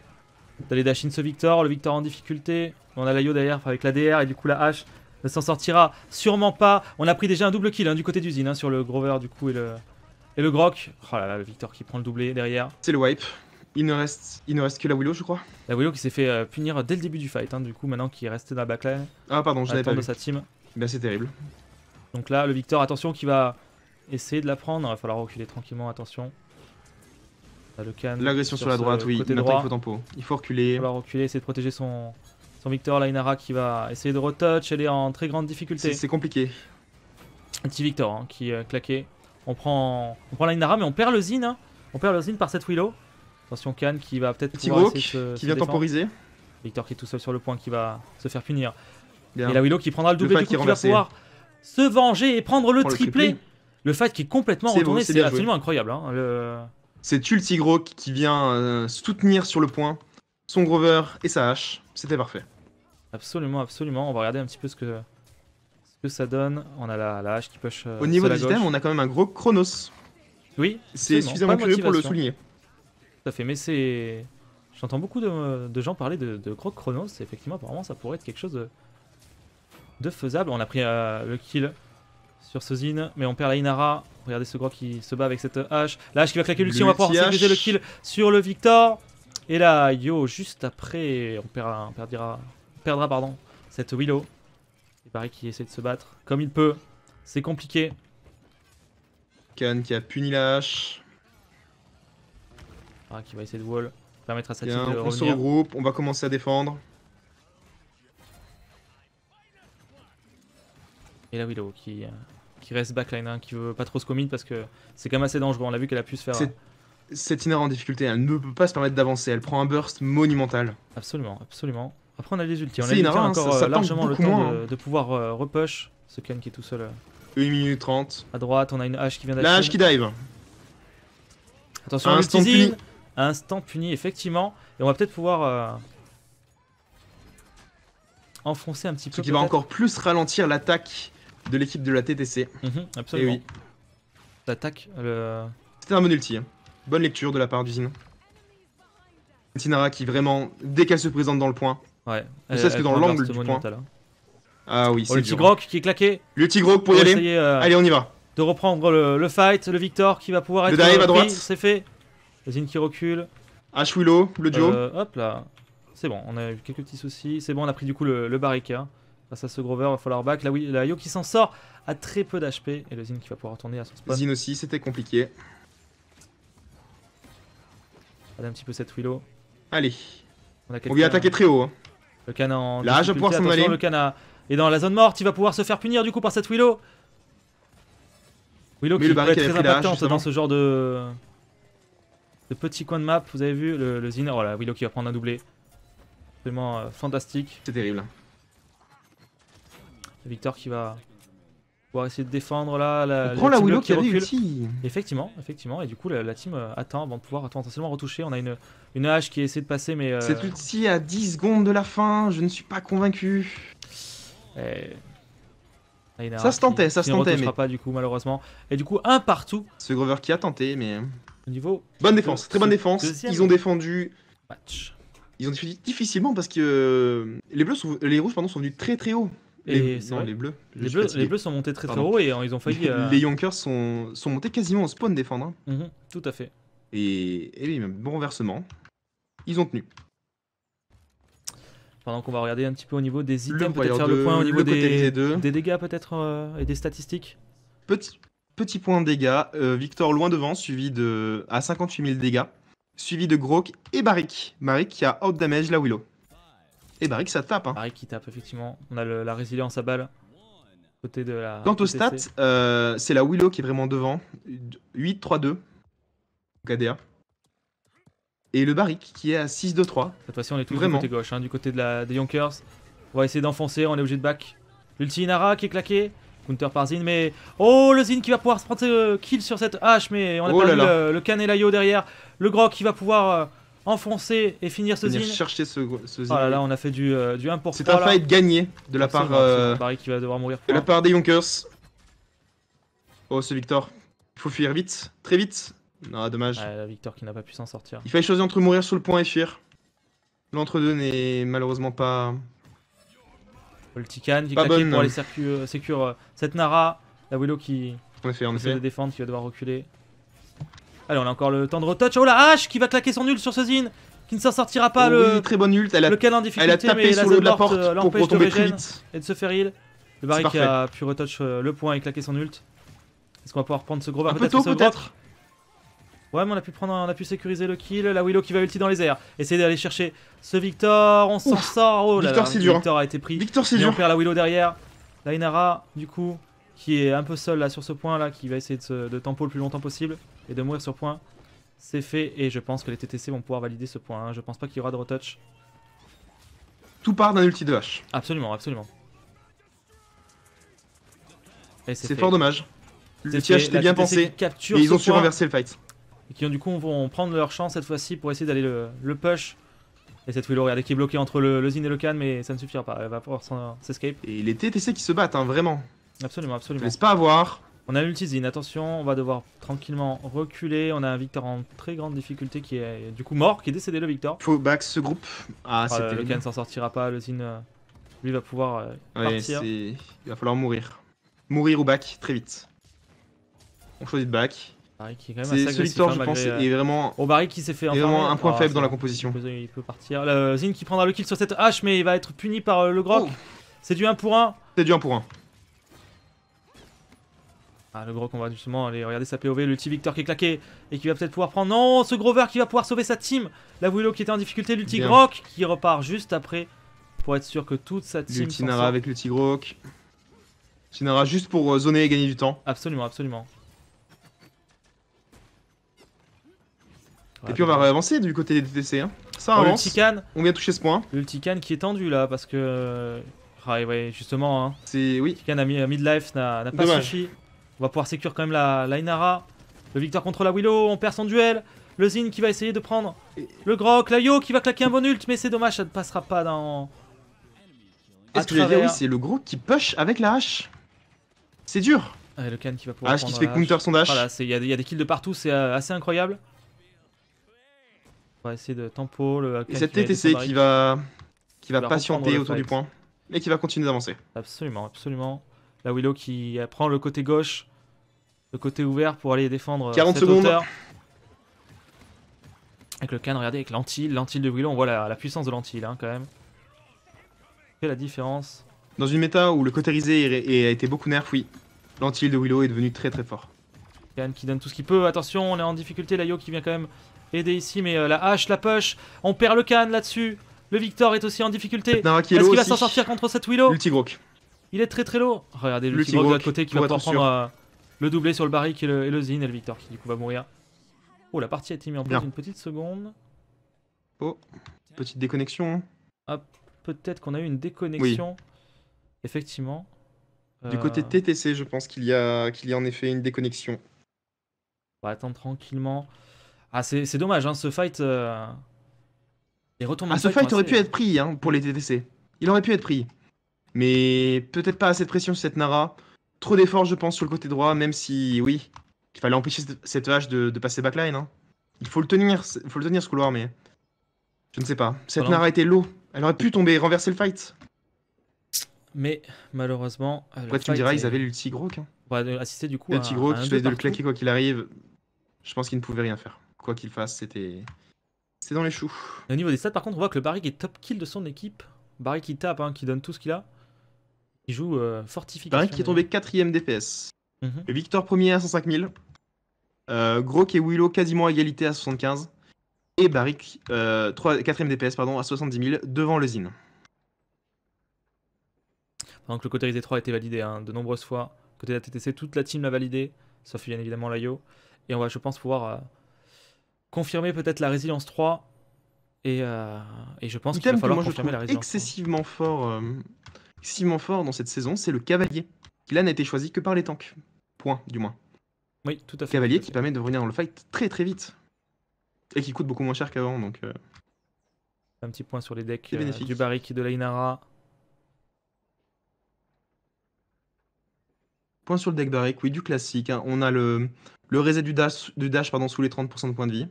D'aller dash in ce Victor, le Victor en difficulté. On a la Yo derrière avec la DR et du coup la hache ne s'en sortira sûrement pas. On a pris déjà un double kill du côté d'usine sur le Grover du coup et le Grok. Oh là là, le Victor qui prend le doublé derrière. C'est le wipe. Il ne reste que la Willow, je crois. La Willow qui s'est fait punir dès le début du fight, du coup maintenant qui est resté dans la backline. Ah pardon, je n'avais pas vu. De sa team. Ben c'est terrible. Donc là, le Victor, attention, qui va essayer de la prendre. Il va falloir reculer tranquillement, attention. Là, le Khan. L'agression sur la droite, oui. Maintenant, il faut tempo. Il faut reculer. Il va falloir reculer, essayer de protéger son Victor. La Inara qui va essayer de retouch. Elle est en très grande difficulté. C'est compliqué. Un petit Victor hein, qui claqué. On prend la Inara, mais on perd le Zin. Hein. On perd le Zin par cette Willow. Attention, Khan qui va peut-être Petit pouvoir Grok essayer de qui vient temporiser. Victor qui est tout seul sur le point qui va se faire punir. Bien. Et la Willow qui prendra le doublé du coup, qui va pouvoir se venger et prendre le triplé. Le fight qui est complètement retourné, c'est absolument incroyable. Hein, C'est ulti Grok qui vient soutenir sur le point son Grover et sa hache. C'était parfait. Absolument, absolument. On va regarder un petit peu ce que ça donne. On a la hache qui push. Au niveau des items, on a quand même un gros Chronos. Oui, c'est suffisamment curieux pour le souligner. Tout à fait, mais c'est... J'entends beaucoup de gens parler de gros Chronos. Et effectivement, apparemment, ça pourrait être quelque chose de faisable. On a pris le kill sur ce Zin, mais on perd la Inara. Regardez ce gros qui se bat avec cette hache. La hache qui va claquer l'ulti, on va pouvoir sécuriser le kill sur le Victor. Et là, Yo, juste après, on perdra cette Willow. C'est pareil qui essaie de se battre comme il peut. C'est compliqué. Khan qui a puni la hache. Ah, qui va essayer de wall. Permettre à sa team de revenir. On se regroupe, on va commencer à défendre. Et la Willow qui reste backline, hein, qui veut pas trop se commit parce que c'est quand même assez dangereux. On l'a vu qu'elle a pu se faire... Cette Inara en difficulté, elle ne peut pas se permettre d'avancer. Elle prend un burst monumental. Absolument, absolument. Après on a les ultis. On a les ultis encore ça largement le temps de pouvoir repush. Ce Khan qui est tout seul. 1 minute 30. À droite, on a une hache qui vient d'acheter. La hache qui dive. Attention, instant puni. Instant puni, effectivement. Et on va peut-être pouvoir enfoncer un petit peu. Ce qui va encore plus ralentir l'attaque de l'équipe de la TTC. Absolument. Et oui. L'attaque. C'était un bon ulti. Hein. Bonne lecture de la part du Zin. Inara qui vraiment, dès qu'elle se présente dans le point, ouais, ne serait-ce que dans l'angle du point. Ah oui, c'est le petit Grok qui est claqué. Le petit Grok pour y aller. Essayer, allez, on y va. De reprendre le fight, le Victor qui va pouvoir être... Le dive à droite. C'est fait. Le Zin qui recule. H Willow, le duo. Hop là. C'est bon, on a eu quelques petits soucis. C'est bon, on a pris du coup le barrique. Hein. Face à ce Grover, il va falloir back. La Yo qui s'en sort à très peu d'HP. Et le Zin qui va pouvoir retourner à son spawn. Zin aussi, c'était compliqué. Regardez un petit peu cette Willow. Allez. On vient attaquer très haut. Hein. Le Khan en... Là, je vais pouvoir s'en aller. Le Khan est dans la zone morte. Il va pouvoir se faire punir du coup par cette Willow. Willow qui peut être très impactante dans ce genre de petits coins de map. Vous avez vu le Zin. Oh là, Willow qui va prendre un doublé. Absolument fantastique. C'est terrible. Victor qui va pouvoir essayer de défendre là. On prend la Willow qui avait ulti. Effectivement. Et du coup, la team attend avant de pouvoir potentiellement retoucher. On a une hache qui essaie de passer, mais. Cette ulti à 10 secondes de la fin, je ne suis pas convaincu. Ça se tentait, mais pas du coup malheureusement. Et du coup un partout. Ce Grover qui a tenté, mais au niveau. Bonne défense, très bonne défense. Ils ont défendu. Match. Ils ont défendu difficilement parce que les rouges sont venus très très haut. Les bleus. Les bleus sont montés très haut et ils ont failli. Les Yonkers sont montés quasiment au spawn défendre. Hein. Tout à fait. Et oui, bon renversement. Ils ont tenu. Pendant qu'on va regarder un petit peu au niveau des items, peut-être faire le point au niveau des dégâts peut-être et des statistiques. Petit point de dégâts, Victor loin devant, suivi à 58 000 dégâts, suivi de Grok et Barik. Barik qui a out damage la Willow. Et Barik ça tape. Hein. Barik qui tape effectivement, on a la résilience à balle. Côté de la Quant aux stats, c'est la Willow qui est vraiment devant, 8-3-2 KDA. Et le Barik qui est à 6-2-3. Cette fois-ci on est tous du côté gauche, hein, du côté des Yonkers. On va essayer d'enfoncer, on est obligé de back. L'ulti Inara qui est claqué. Counter par Zin, mais... Oh, le Zin qui va pouvoir se prendre kill sur cette hache, mais on a perdu le Khan et la Yo derrière. Le Grok qui va pouvoir enfoncer et finir ce Zin. Chercher ce Zin. Oh là là, on a fait du 1 pour 3. C'est un fight gagné de la part... Barik qui va devoir mourir. De la part des Yonkers. Oh, ce Victor. Il faut fuir vite, très vite. Non, dommage. La Victor qui n'a pas pu s'en sortir. Il fallait choisir entre mourir sur le point et fuir. L'entre-deux n'est malheureusement pas... Le Tikan qui est claqué pour aller sécure cette Nara. La Willow qui essaie de défendre, qui va devoir reculer. Allez, on a encore le temps de retouch. Oh la hache qui va claquer son ult sur ce Zin, qui ne s'en sortira pas. Oui, très bonne ult. Le Khan en difficulté, elle a tapé sur le de la porte pour retomber très vite. Et de se faire heal. Le Barik qui a pu retouch le point et claquer son ult. Est-ce qu'on va pouvoir prendre ce gros bar peut-être. Ouais, mais on a pu sécuriser le kill. La Willow qui va ulti dans les airs. Essayer d'aller chercher ce Victor. On s'en sort. Oh là là, Victor, c'est dur. Victor a été pris. Victor, c'est dur. dur. On perd la Willow derrière. La Inara, du coup, qui est un peu seul là sur ce point là, qui va essayer de tempo le plus longtemps possible et de mourir sur point. C'est fait et je pense que les TTC vont pouvoir valider ce point. Hein. Je pense pas qu'il y aura de retouch. Tout part d'un ulti de H. Absolument, absolument. C'est fort dommage. L'ulti H était bien pensé et ils ont su renverser le fight. Et qui du coup vont prendre leur chance cette fois-ci pour essayer d'aller le push. Et cette Willow, regardez, qui est bloquée entre le Zin et le Khan, mais ça ne suffira pas, elle va pouvoir s'escape. Et les TTC qui se battent, hein, vraiment. Absolument, absolument. Je laisse pas avoir. On a l'ulti Zin, attention, on va devoir tranquillement reculer. On a un Victor en très grande difficulté qui est du coup mort, qui est décédé, le Victor. Faut back ce groupe. Ah, c'était. Le Khan s'en sortira pas, le Zin, lui, va pouvoir partir. Il va falloir mourir. Mourir ou back, très vite. On choisit de back. Qui est quand même assez agressif, ce Victor, je pense, est vraiment. Barry qui s'est fait vraiment un point faible dans la composition. Il peut partir. Le Zin qui prendra le kill sur cette hache, mais il va être puni par le Grok. C'est du 1 pour 1. C'est du 1 pour 1. Ah, le Grok, on va justement aller regarder sa POV. L'ulti Victor qui est claqué et qui va peut-être pouvoir prendre. Non, ce Grover qui va pouvoir sauver sa team. La Willow qui était en difficulté. L'ulti Grok qui repart juste après pour être sûr que toute sa team. L'ulti Nara avec l'ulti Grok. L'ulti Nara juste pour zoner et gagner du temps. Absolument, absolument. Et puis on va réavancer du côté des TTC. Hein. Ça avance. On vient toucher ce point. L'ulti Khan qui est tendu là parce que. Ah ouais, justement. Hein. C'est. Oui. Khan à midlife n'a pas suffi. On va pouvoir sécure quand même la Inara. Le Victor contre la Willow, on perd son duel. Le Zin qui va essayer de prendre le Grok. La Yo qui va claquer un bon ult, mais c'est dommage, ça ne passera pas dans. Est-ce que j'allais dire, oui, c'est le Grok qui push avec la hache. C'est dur. Le Khan qui va pouvoir. Hache qui se fait counter son dash. Voilà, il y a des kills de partout, c'est assez incroyable. On va essayer de tempo le. Et cette TTC qui va patienter autour du point et qui va continuer d'avancer. Absolument, absolument. La Willow qui prend le côté gauche, le côté ouvert pour aller défendre 40 cette secondes. hauteur. Avec le Khan, regardez, avec l'antil de Willow, on voit la puissance de l'antil hein, quand même. Quelle la différence. Dans une méta où le cauterisé a été beaucoup nerf, oui. L'antil de Willow est devenu très très fort. Khan qui donne tout ce qu'il peut, attention, on est en difficulté, la Yo qui vient quand même aider ici, mais la hache, la push, on perd le Khan là-dessus. Le Victor est aussi en difficulté. Est-ce qu'il va s'en sortir contre cette Willow? L'ulti Grok. Il est très très lourd. Regardez l'ulti Grok de l'autre côté qui va pouvoir prendre le doublé sur le Barrick et le Zin et le Victor qui du coup va mourir. Oh, la partie a été mise en pause une petite seconde. Oh, petite déconnexion. Ah, peut-être qu'on a eu une déconnexion. Oui. Effectivement. Du côté TTC, je pense qu'il y a en effet une déconnexion. On va attendre tranquillement. Ah, c'est dommage, hein, ce fight. Les retournements ce fight aurait pu être pris hein, pour les TTC. Il aurait pu être pris. Mais peut-être pas assez de pression sur cette Nara. Trop d'efforts, je pense, sur le côté droit, même si, oui, il fallait empêcher cette hache de passer backline. Hein. Il faut le tenir ce couloir, mais je ne sais pas. Cette Nara était low. Elle aurait pu tomber et renverser le fight. Mais malheureusement. Après, tu me diras, ils avaient l'ulti Grok. Hein. On va assister du coup à l'ulti Grok, tu de le claquer quoi qu'il arrive. Je pense qu'il ne pouvait rien faire. Quoi qu'il fasse, c'était dans les choux. Au niveau des stats, par contre, on voit que le Barrick est top kill de son équipe. Barrick qui tape, hein, qui donne tout ce qu'il a. Il joue fortification. Barrick qui est tombé 4ème DPS. Le Victor premier à 105 000. Grok et Willow quasiment à égalité à 75. Et Barrick 4ème DPS pardon, à 70 000 devant le Zin. Donc le côté Z3 a été validé hein, de nombreuses fois. Côté de la TTC, toute la team l'a validé. Sauf bien évidemment la Yo. Et on va, je pense, pouvoir confirmer peut-être la résilience 3. Et je pense qu'il va falloir confirmer la résilience 3. Excessivement fort dans cette saison, c'est le cavalier. Qui là n'a été choisi que par les tanks. Point, du moins. Oui, tout à fait. Cavalier qui permet de revenir dans le fight très très vite. Et qui coûte beaucoup moins cher qu'avant, donc... Un petit point sur les decks du Barrick et de la Inara. Point sur le deck Barrick, oui, du classique. Hein. On a le reset du dash sous les 30% de points de vie.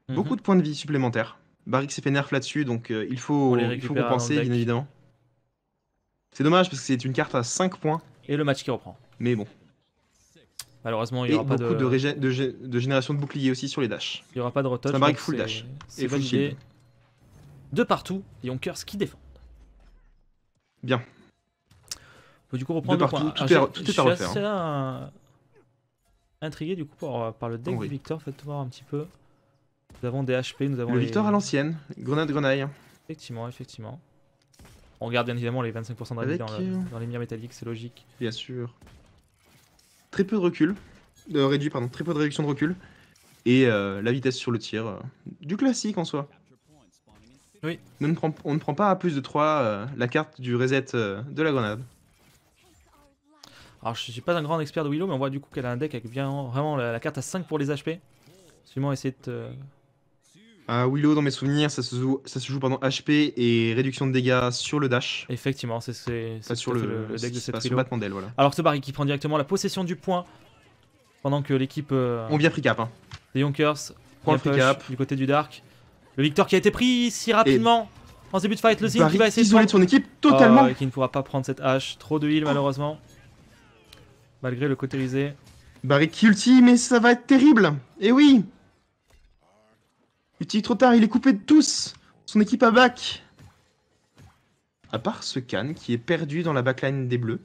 Beaucoup de points de vie supplémentaires. Barrick s'est fait nerf là-dessus, donc il faut compenser, bien évidemment. C'est dommage parce que c'est une carte à 5 points. Et le match qui reprend. Mais bon. Malheureusement, il n'y aura pas beaucoup de génération de boucliers aussi sur les dashs. Il n'y aura pas de retouch. C'est un Barrick full dash. Et full shield. De partout, les Yonkers qui défendent. Bien. On peut du coup reprendre de partout, tout est à refaire. Je suis assez intrigué du coup par le deck du Victor. Faites voir un petit peu. Nous avons des HP, nous avons le Victor à l'ancienne, grenade grenaille. Effectivement. On regarde bien évidemment les 25% de réduit Avec, dans les mires métalliques, c'est logique. Bien sûr. Très peu de recul. Réduit, pardon. Très peu de réduction de recul. Et la vitesse sur le tir. Du classique en soi. Oui. On ne prend pas à plus de 3 la carte du reset de la grenade. Alors je suis pas un grand expert de Willow, mais on voit du coup qu'elle a un deck avec bien vraiment la carte à 5 pour les HP. Absolument essayer de... Willow, dans mes souvenirs, ça se joue pendant HP et réduction de dégâts sur le dash. Effectivement, c'est sur le deck de cette Willow. battement d'aile, voilà. Alors que ce Barry qui prend directement la possession du point pendant que l'équipe On vient free cap. Hein. des Yonkers prend le free cap du côté du Dark. Le Victor qui a été pris si rapidement en début de fight. Le Zin qui va essayer de isoler de son équipe totalement. Et qui ne pourra pas prendre cette hache. Trop de heal malheureusement. Malgré le côté risé. Barry qui ulti, mais ça va être terrible. Et oui. Ulti trop tard, il est coupé de tous. Son équipe a back. À part ce Khan qui est perdu dans la backline des bleus.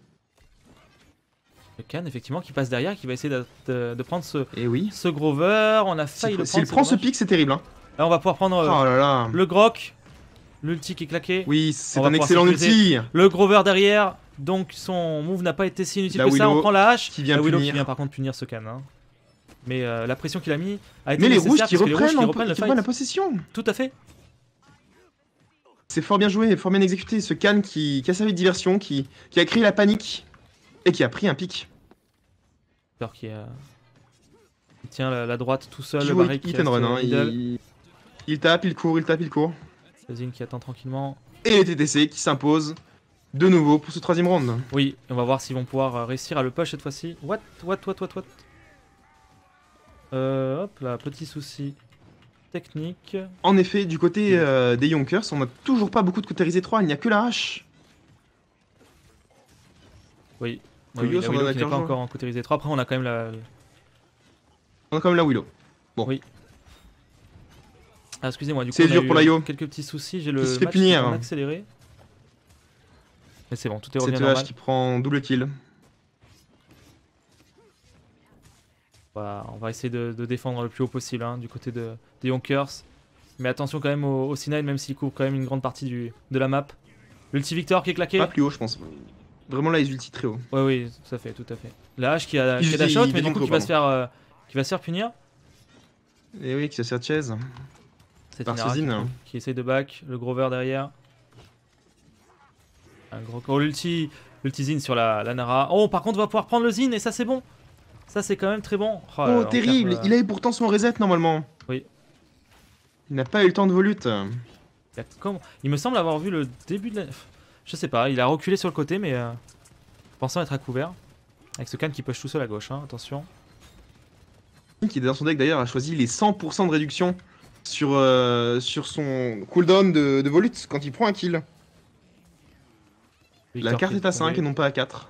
Le Khan effectivement qui passe derrière, qui va essayer de prendre ce Grover. On a failli le prendre. S'il prend ce pic, c'est terrible. Hein. Là on va pouvoir prendre le Grok. L'ulti qui est claqué. Oui, c'est un excellent ulti. Le Grover derrière. Donc son move n'a pas été si inutile que ça. On prend la hache. Qui vient Willow qui vient par contre punir ce Khan. Hein. Mais la pression qu'il a mis a été mais nécessaire. Les rouges qui reprennent le fight. La possession. Tout à fait. C'est fort bien joué, fort bien exécuté. Ce Khan qui a servi de diversion, qui a créé la panique et qui a pris un pic. Alors qui tient la droite tout seul. Le Barry qui il tape, il court. Zin qui attend tranquillement. Et les TTC qui s'imposent de nouveau pour ce 3ème round. Oui, on va voir s'ils vont pouvoir réussir à le push cette fois-ci. What. Hop là, petit souci technique. En effet, du côté des Yonkers, on n'a toujours pas beaucoup de cautérisé 3, il n'y a que la hache. Oui, la Willow qui n'est pas encore en cautérisé 3. Après, on a quand même la Willow. Bon. Oui. Ah, excusez-moi, du coup, c'est dur pour la Yo. Quelques petits soucis. J'ai le match qui est en accéléré. Mais c'est bon, tout est revenu normal. C'est qui prend double kill. On va essayer de défendre le plus haut possible hein, du côté des Yonkers. Mais attention quand même au C9, même s'il couvre quand même une grande partie de la map. L'ulti Victor qui est claqué. Pas plus haut, je pense. Vraiment là, ils ulti très haut. Oui, tout à fait. La hache qui a dash out, mais du coup qui va se faire punir. Et oui, qui va se faire chase. C'est Zin qui essaye de back. Le Grover derrière. Un gros l'ulti Zin sur la Nara. Oh, par contre, on va pouvoir prendre le Zin et ça c'est bon. Ça c'est quand même très bon. Oh, terrible. Il avait pourtant son reset normalement. Oui. Il n'a pas eu le temps de volute. Il me semble avoir vu le début de la... Je sais pas, il a reculé sur le côté mais pensant être à couvert. Avec ce Khan qui push tout seul à gauche, hein, attention. Qui dans son deck d'ailleurs a choisi les 100% de réduction sur son cooldown de volute quand il prend un kill. La carte est à 5 et non pas à 4.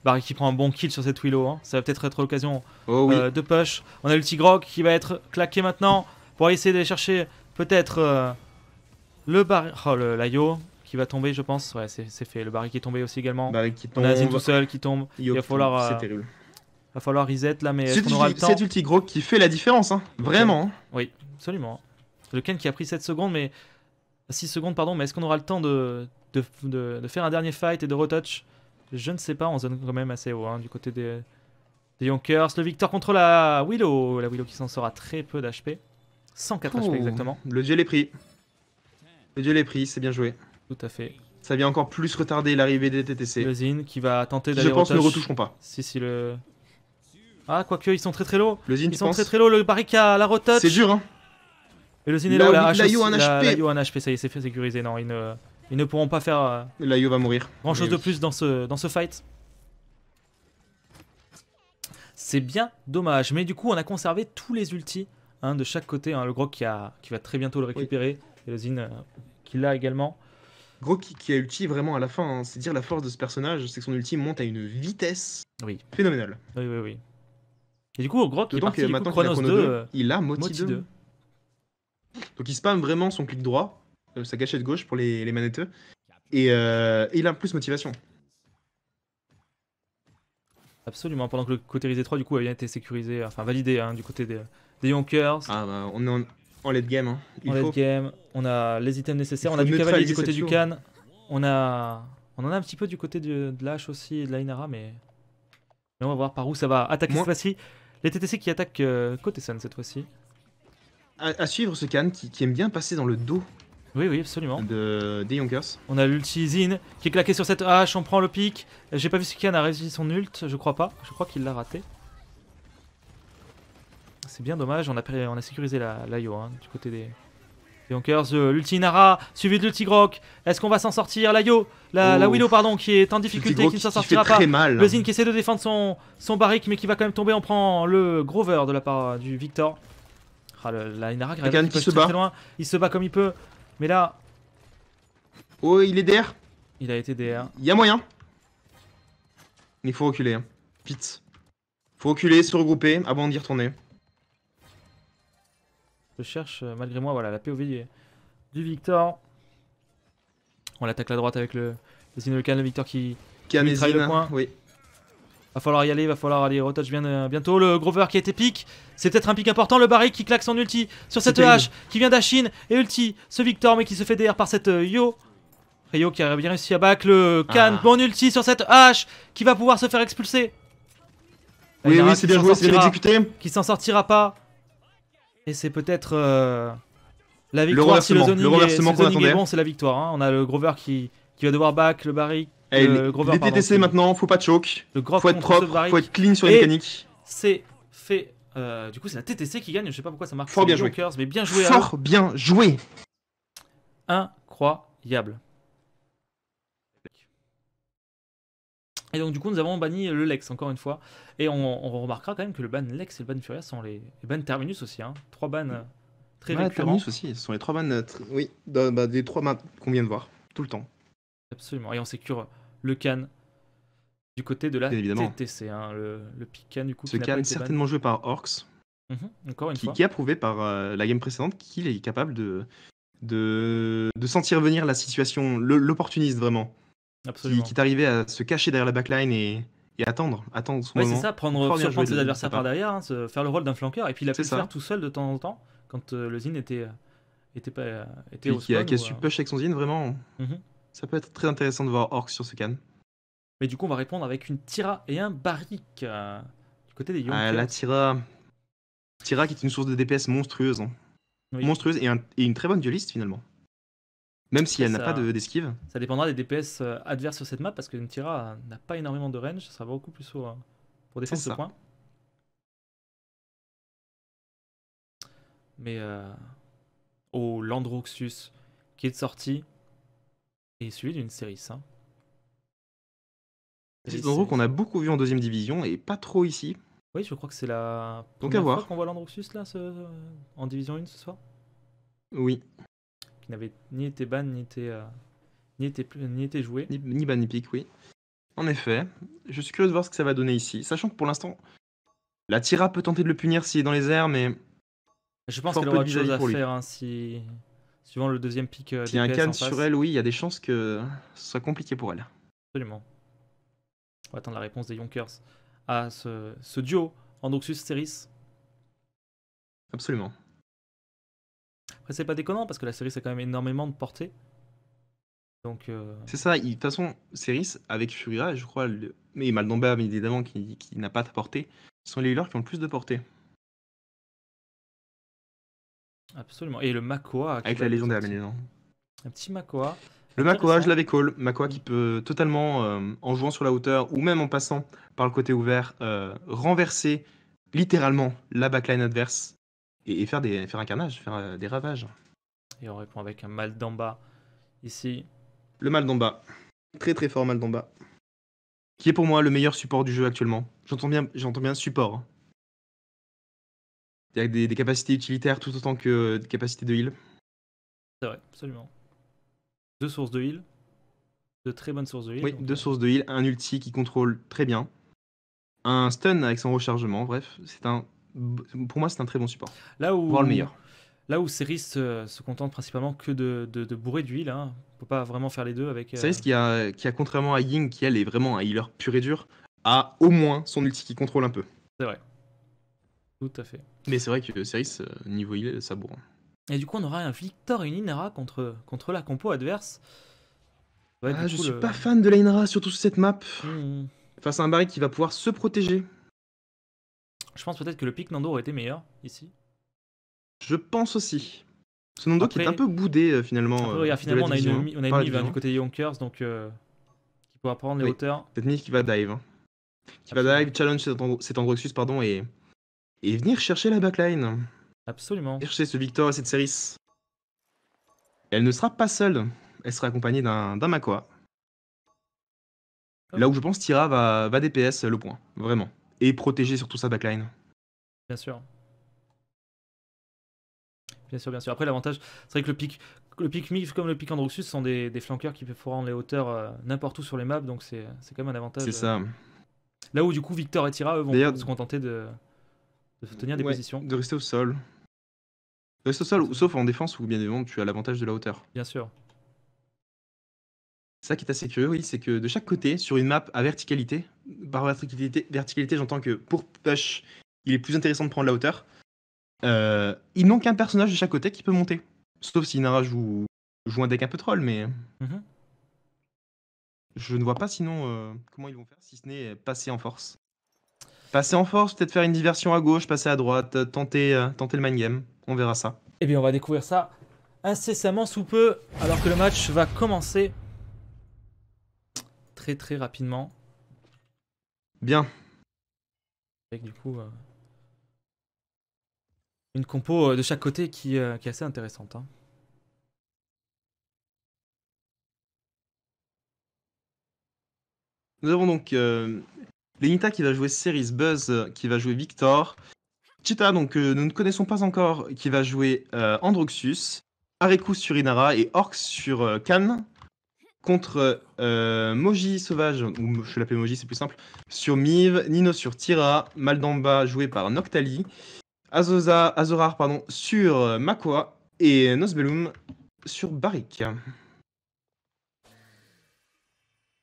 Barry qui prend un bon kill sur cette Willow, hein. Ça va peut-être être l'occasion de push. On a l'ulti Grog qui va être claqué maintenant pour essayer d'aller chercher peut-être le Barry. Oh, la Yo qui va tomber, je pense. Ouais, c'est fait. Le Barry qui est tombé aussi également. Barry qui tombe. On a Zin tout seul qui tombe. Il va falloir. C'est terrible. Va falloir reset là, mais est-ce qu'on aura le temps? C'est ulti Grog qui fait la différence, hein. Vraiment. Hein. Oui, absolument. Le Ken qui a pris 7 secondes, mais 6 secondes, pardon. Mais est-ce qu'on aura le temps de faire un dernier fight et de retouch? Je ne sais pas, on zone quand même assez haut hein, du côté des Yonkers. Le Victor contre la Willow. La Willow qui s'en sort à très peu d'HP. 104 HP exactement. Le duel est pris. C'est bien joué. Tout à fait. Ça vient encore plus retarder l'arrivée des TTC. Le Zin qui va tenter d'aller je pense retouch. Ne retoucheront pas. Si le... Ah, quoique ils sont très low. Le Zin, ils sont très low. Le Barrick a la retouch. C'est dur hein. Et le Zin est low. La Yo en HP. La Yo en HP, ça y est, c'est fait sécuriser. Non, ils ne pourront pas faire la Yo va mourir. Grand chose de plus dans ce fight. C'est bien dommage. Mais du coup, on a conservé tous les ultis hein, de chaque côté. Hein. Le Grog qui va très bientôt le récupérer. Et le Zin qui l'a également. Grog qui a ulti vraiment à la fin. Hein. C'est dire la force de ce personnage, c'est que son ulti monte à une vitesse phénoménale. Oui. Et du coup, Grog qui est parti du coup, Chronos 2, il a Moti 2. Donc il spam vraiment son clic droit, sa gâchette gauche pour les manetteux, et il a plus motivation. Absolument, pendant que le côté Risé 3 du coup a bien été sécurisé, enfin validé hein, du côté des Yonkers. Ah bah on est en late game. Hein. Late game, on a les items nécessaires, on a du cavalier du côté du Khan. on en a un petit peu du côté de la hache aussi et de la Inara, mais on va voir par où ça va attaquer cette fois-ci. Les TTC qui attaquent côté Sun cette fois-ci. À suivre ce Khan qui aime bien passer dans le dos Oui, absolument. des Yonkers. On a l'ulti Zin qui est claqué sur cette hache, on prend le pic. J'ai pas vu si Khan a réussi son ult, je crois pas. Je crois qu'il l'a raté. C'est bien dommage, on a sécurisé la Yo hein, du côté des Yonkers. L'ulti Nara, suivi de l'ulti Grok. Est-ce qu'on va s'en sortir? La Yo, la Willow pardon, qui est en difficulté, qui ne s'en sortira pas. Mal. Le Zin qui essaie de défendre son barrique, mais qui va quand même tomber. On prend le Grover de la part du Victor. Ah, la Inara qui se bat. Très loin. Il se bat comme il peut. Mais là... Oh, il est DR. Il a été DR. Il y a moyen. Mais il faut reculer. Hein. Vite. Faut reculer, se regrouper avant d'y retourner. Je cherche, malgré moi, voilà, la POV du Victor. On l'attaque la droite avec le Zinolcan, le Victor qui trahi le point. Oui. Va falloir y aller, va falloir aller retouch bientôt. Le Grover qui est épique. C'est peut-être un pic important. Le Barrick qui claque son ulti sur cette hache qui vient d'Ashin. Et ulti ce Victor, mais qui se fait DR par cette Yo. Yo qui a bien réussi à back le Khan. Bon ulti sur cette hache qui va pouvoir se faire expulser. Oui, c'est bien joué, c'est bien exécuté. Qui s'en sortira pas. Et c'est peut-être la victoire. Si le zoning est bon, c'est la victoire. Hein. On a le Grover qui va devoir back, le Barrick. Le Grover, les TTC maintenant, faut pas de choke. Faut être propre, faut être clean sur les mécaniques. C'est fait. Du coup, c'est la TTC qui gagne. Je sais pas pourquoi ça marque. Fort bien joué. Mais bien joué. Fort bien joué. Incroyable. Et donc du coup nous avons banni le Lex encore une fois. Et on remarquera quand même que le ban Lex et le ban Furia sont les bans Terminus aussi. Hein. 3 bans très récurrents. Terminus aussi, ce sont les 3 bans oui, des 3 bans qu'on vient de voir, tout le temps. Absolument, et on sécure le Khan du côté de la TTC. Hein. Le pick Khan du coup. Ce Khan certainement joué par Orcs. Encore une fois. Qui a prouvé par la game précédente qu'il est capable de sentir venir la situation, l'opportuniste vraiment. Absolument. Qui est arrivé à se cacher derrière la backline et attendre son moment. C'est ça, surprendre ses adversaires par derrière, hein, faire le rôle d'un flanqueur, et puis il a pu le faire tout seul de temps en temps, quand le Zin était au spawn. Qui a su push avec son Zin, vraiment. Ça peut être très intéressant de voir Orc sur ce Khan. Mais du coup, on va répondre avec une Tira et un Barrick du côté des Yonkers. La Tira qui est une source de DPS monstrueuse. Hein. Oui. Monstrueuse et une très bonne dueliste finalement. Même si elle n'a pas d'esquive. Ça dépendra des DPS adverses sur cette map parce que une Tira n'a pas énormément de range, ça sera beaucoup plus pour défendre ce point. Mais Landroxus qui est sorti et suivi d'une série. Hein. C'est Landro qu'on a beaucoup vu en 2ème division et pas trop ici. Oui, je crois que c'est la première fois qu'on voit Landroxus là en division 1 ce soir. Oui. Qui n'avait ni été ban, ni été joué. Ni ban, ni pick, oui. En effet, je suis curieux de voir ce que ça va donner ici. Sachant que pour l'instant, la Tira peut tenter de le punir s'il est dans les airs, mais... Je pense qu'elle aura autre chose à faire, hein, suivant le 2ème pick S'il y a un Khan sur elle, oui, il y a des chances que ce soit compliqué pour elle. Absolument. On va attendre la réponse des Yonkers à ce duo Androxus-Ceris. Absolument. Après, c'est pas déconnant parce que la série, c'est quand même énormément de portée. Donc. C'est ça, de toute façon, Ceris avec Furia, je crois, mais Maldomba, évidemment, qui n'a pas de portée, sont les healers qui ont le plus de portée. Absolument. Et le Makoa. Avec la Légion des Améliorants. Un petit Makoa. Le Makoa, je l'avais call. Makoa qui peut totalement, en jouant sur la hauteur ou même en passant par le côté ouvert, renverser littéralement la backline adverse et faire un carnage, faire des ravages. Et on répond avec un Maldomba ici. Le Maldomba. Très très fort Maldomba. Qui est pour moi le meilleur support du jeu actuellement. J'entends bien support. Il y a des capacités utilitaires tout autant que des capacités de heal. C'est vrai, absolument. 2 sources de heal. De très bonnes sources de heal. Oui, 2 sources de heal. Un ulti qui contrôle très bien. Un stun avec son rechargement. Bref, pour moi, c'est un très bon support. Voire le meilleur. Là où Ceris se contente principalement que de bourrer du heal. Hein. On peut pas vraiment faire les deux avec... Ceris qui a contrairement à Ying, qui elle est vraiment un healer pur et dur, a au moins son ulti qui contrôle un peu. C'est vrai. Tout à fait. Mais c'est vrai que Ceris, niveau heal, ça bourre. Et du coup, on aura un Victor et une Inara contre la compo adverse. Ouais, Ah, du je coup, suis pas fan de l'Ainra, surtout sur cette map. Hmm. Face à un Barik qui va pouvoir se protéger. Je pense peut-être que le pick Nando aurait été meilleur ici. Je pense aussi. Ce Nando qui est un Après, peu boudé finalement. après regarde, De la finalement, on a division 1, une par la Mive hein, division du 1. côté Yonkers, donc qui pourra prendre les Oui, hauteurs. cette Mive qui va dive. Qui va Absolument. dive, challenge cet Androxus, pardon, et venir chercher la backline. Absolument. Chercher ce Victor et cette Ceris. Elle ne sera pas seule. Elle sera accompagnée d'un Makua. Hop. Là où je pense Tira va DPS le point. Vraiment. Et protéger surtout sa backline. Bien sûr. Bien sûr, bien sûr. Après, l'avantage, c'est vrai que le pick Mive comme le pick Androxus sont des flanqueurs qui peuvent rendre les hauteurs n'importe où sur les maps, donc c'est quand même un avantage. C'est ça. Là où du coup Victor et Tira eux vont D'ailleurs, se contenter de se tenir des ouais, positions. de rester au sol. De rester au sol, sauf en défense où bien évidemment tu as l'avantage de la hauteur. Bien sûr. Ça qui est assez curieux, oui, c'est que de chaque côté, sur une map à verticalité, par verticalité j'entends que pour push, il est plus intéressant de prendre la hauteur. Ils n'ont qu'un personnage de chaque côté qui peut monter. Sauf si Nara joue un deck un peu troll, mais Mhm. je ne vois pas sinon comment ils vont faire si ce n'est passer en force. Passer en force, peut-être faire une diversion à gauche, passer à droite, tenter le mind game. On verra ça. Eh bien, on va découvrir ça incessamment sous peu, alors que le match va commencer très très rapidement. Bien. Avec du coup une compo de chaque côté qui est assez intéressante. Hein. Nous avons donc Lenita qui va jouer Ceris, Buzz qui va jouer Victor, Cheetah, donc nous ne connaissons pas encore, qui va jouer Androxus, Areku sur Inara et Orcs sur Khan, contre Moji Sauvage, ou je vais l'appeler Moji, c'est plus simple, sur Mive, Nino sur Tira, Maldamba joué par Noctali, Azorar pardon, sur Makua et Nosbellum sur Barik.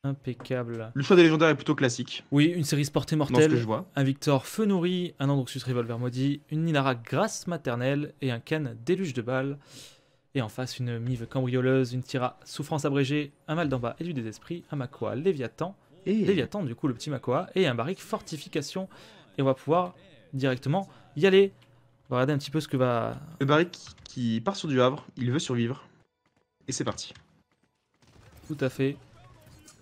Impeccable. Le choix des légendaires est plutôt classique. Oui, une série portée Dans ce que mortelle, je vois. un Victor feu nourri, un Androxus Revolver maudit, une Ninara grâce maternelle et un Khan déluge de balles. Et en face, une Mive cambrioleuse, une Tira souffrance abrégée, un Maldamba élu des esprits, un Makua Léviathan, Léviathan du coup le petit Makua, et un Barik fortification. Et on va pouvoir directement y aller. On va regarder un petit peu ce que va... Le Barik qui part sur du Havre, il veut survivre. Et c'est parti. Tout à fait.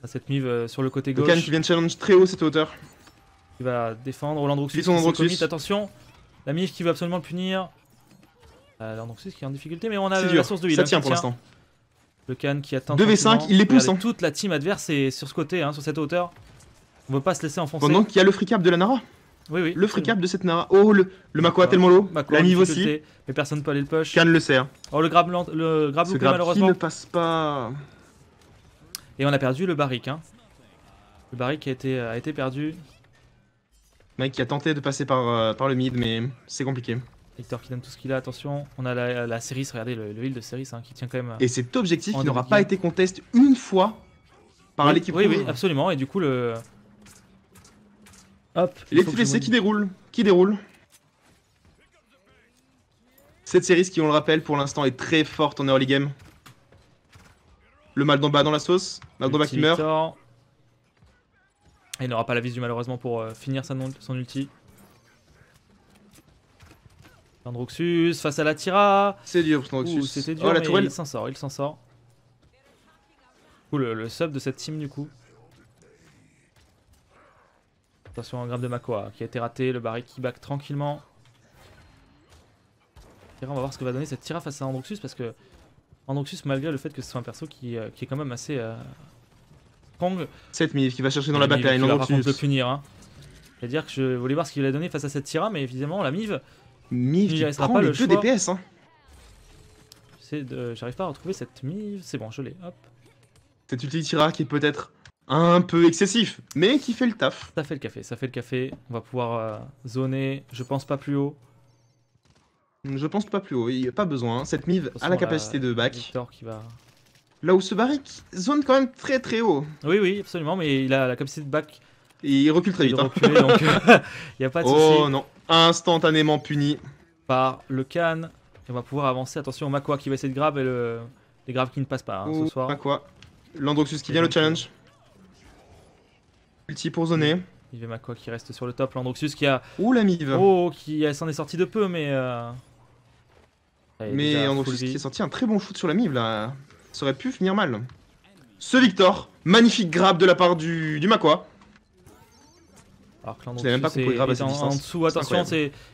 Cette Mive sur le côté Le gauche. Khan qui vient de challenge très haut cette hauteur. Qui va défendre l'Androxus. Son Androxus. Attention, la Mive qui veut absolument le punir. L'Androxus qui est en difficulté, mais on a C'est la dur, source de heal. ça hein, tient qui pour l'instant. Le Khan qui attend. 2v5, il les pousse. Regardez, toute la team adverse est sur ce côté, hein, sur cette hauteur. On ne veut pas se laisser enfoncer. Pendant qu'il y a le free cap de la Nara. Oui, oui. Le free cap de cette Nara. Oh, le Makua tellement low. Makua La en Mive difficulté, aussi. mais personne ne peut aller le push. Khan le sert. Oh, le grab Ce loupé grab qui malheureusement. ne passe pas. Et on a perdu le Barik. Hein. Le Barik a été perdu. Mec qui a tenté de passer par le mid, mais c'est compliqué. Victor qui donne tout ce qu'il a, attention. On a la Ceris, regardez le heal de Ceris hein, qui tient quand même. Et cet objectif en qui n'aura demi pas game. été contesté une fois par oui, l'équipe oui, rouge. oui, absolument. Et du coup, le. Hop. Les TPC qui déroulent. Cette série, qui on le rappelle, pour l'instant est très forte en early game. Le Maldamba dans la sauce. Maldamba qui meurt. Victor. Et il n'aura pas la visu malheureusement pour finir son ulti. Androxus face à la Tira. C'est dur pour Androxus. C'était dur, Oh, la mais tourelle. il s'en sort, il s'en sort. Le sub de cette team du coup. Attention, un grab de Makua qui a été raté, le Barik qui back tranquillement. Tira, on va voir ce que va donner cette Tira face à Androxus parce que Androxus, malgré le fait que ce soit un perso qui est quand même assez strong, Cette Mive qui va chercher dans la Mive backline. qui va par contre le Androxus. punir. Hein. C'est-à-dire que je voulais voir ce qu'il allait donner face à cette Tira, mais évidemment la Mive, Mive Il qui restera prend pas les le 2 choix. DPS. Hein. j'arrive pas à retrouver cette Mive. C'est bon, je l'ai. Hop, Cette ulti Tira qui est peut-être un peu excessif, mais qui fait le taf. ça fait le café, ça fait le café. On va pouvoir zoner. Je pense pas plus haut. Je pense pas plus haut, il n'y a pas besoin. Cette Mive a la capacité de back. Victor qui va. Là où ce Barik zone quand même très très haut. Oui, oui, absolument, mais il a la capacité de back Et il recule très de vite. Hein. reculer, donc il n'y a pas de souci. Oh non, instantanément puni. Par le Khan. Et on va pouvoir avancer. Attention au Makua qui va essayer de grab et les grabs qui ne passent pas hein, ce soir. Quoi. L'Androxus qui vient le challenge. Ulti pour zoner. Il y avait Makua qui reste sur le top. L'Androxus qui a. Ouh la mive. Oh, qui s'en est sorti de peu, mais. Mais Androxus qui est sorti un très bon shoot sur la mive là. Ça aurait pu finir mal. Ce Victor, magnifique grab de la part du Makua. Alors que Je savais même pas qu'on pouvait grab à cette distance. en dessous, attention,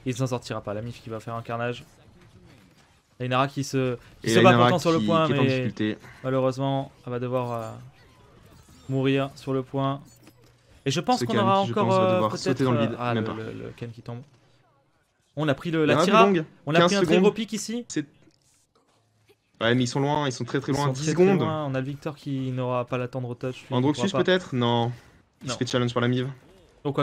il s'en sortira pas. La Mif qui va faire un carnage. Ainara qui se bat pourtant sur le point, mais malheureusement, elle va devoir mourir sur le point. Et je pense qu'on aura encore peut-être le Ken qui tombe. On a pris la Tira, on a pris un très gros pic ici. Ouais, mais ils sont loin, ils sont très loin, 10 secondes. On a le Victor qui n'aura pas la tendre touch. Androxus peut-être? Non. Il se fait challenge par la mive. Donc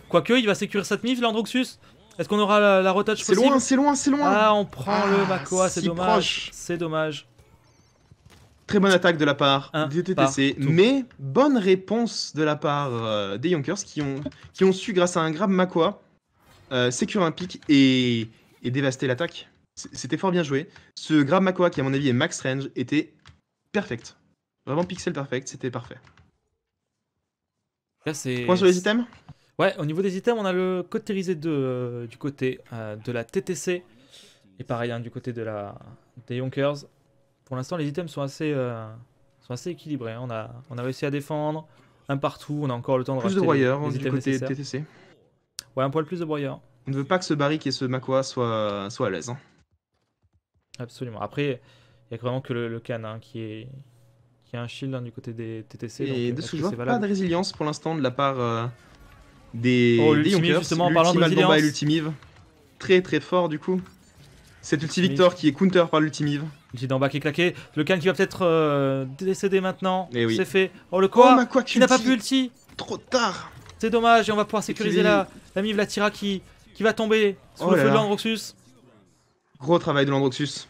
quoique, il va sécuriser cette mive, l'Androxus. Est-ce qu'on aura la retouch possible? C'est loin. Ah, on prend le Makua, c'est dommage. C'est dommage. Très bonne attaque de la part des TTC, mais bonne réponse de la part des Yonkers qui ont su, grâce à un grab Makua, sécurer un pic et dévaster l'attaque. C'était fort bien joué. Ce grab Makua, qui à mon avis est max range, était perfect. Vraiment pixel perfect, c'était parfait. Là, point sur les items? Ouais, au niveau des items, on a le Cauterisé 2 du côté de la TTC. Et pareil, du côté des Yonkers. Pour l'instant, les items sont assez équilibrés. On a réussi à défendre un partout. On a encore le temps de racheter les broyeurs du items côté nécessaires. TTC. Ouais, un poil plus de broyeurs. On ne veut pas que ce Barrick et ce Makua soient à l'aise. Hein. Absolument. Après, il n'y a vraiment que le Can qui a un shield du côté des TTC. Et de ce que je vois, pas de résilience pour l'instant de la part des Yonkers. Justement, en parlant de résilience. Et l'ultimive. Très fort du coup. Cet ulti Victor qui est counter par l'ultimive. L'ulti d'en bas qui est claqué. Le Can qui va peut-être décéder maintenant. Oui. C'est fait. Oh le quoi Makua qui n'a pas pu ulti. Trop tard. C'est dommage et on va pouvoir sécuriser la mive, la Tira qui va tomber sous le feu de l'Androxus. Gros travail de l'Androxus.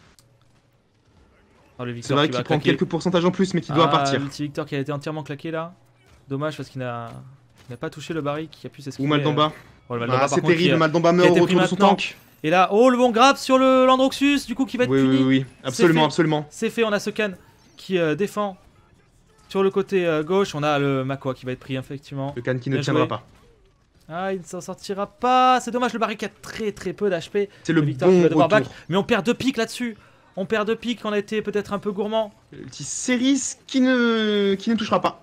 C'est vrai qu'il prend quelques pourcentages en plus mais qui doit partir. L'ulti Victor qui a été entièrement claqué là. Dommage parce qu'il n'a pas touché le Barrick qui a pu s'esquiver. Ou mal d'en bas. C'est terrible, mal d'en bas meurt au retour de son tank. Et là, le bon grab sur l'Androxus du coup qui va être puni. Oui, absolument. C'est fait, on a ce Can qui défend sur le côté gauche. On a le Makua qui va être pris effectivement. Le Can qui ne tiendra pas. Ah, il ne s'en sortira pas. C'est dommage, le Barrick a très peu d'HP. C'est le Victor bon qui va devoir retour. back, mais on perd 2 pics là-dessus. On perd 2 pics, on a été peut-être un peu gourmand. Le petit Ceris qui ne touchera pas.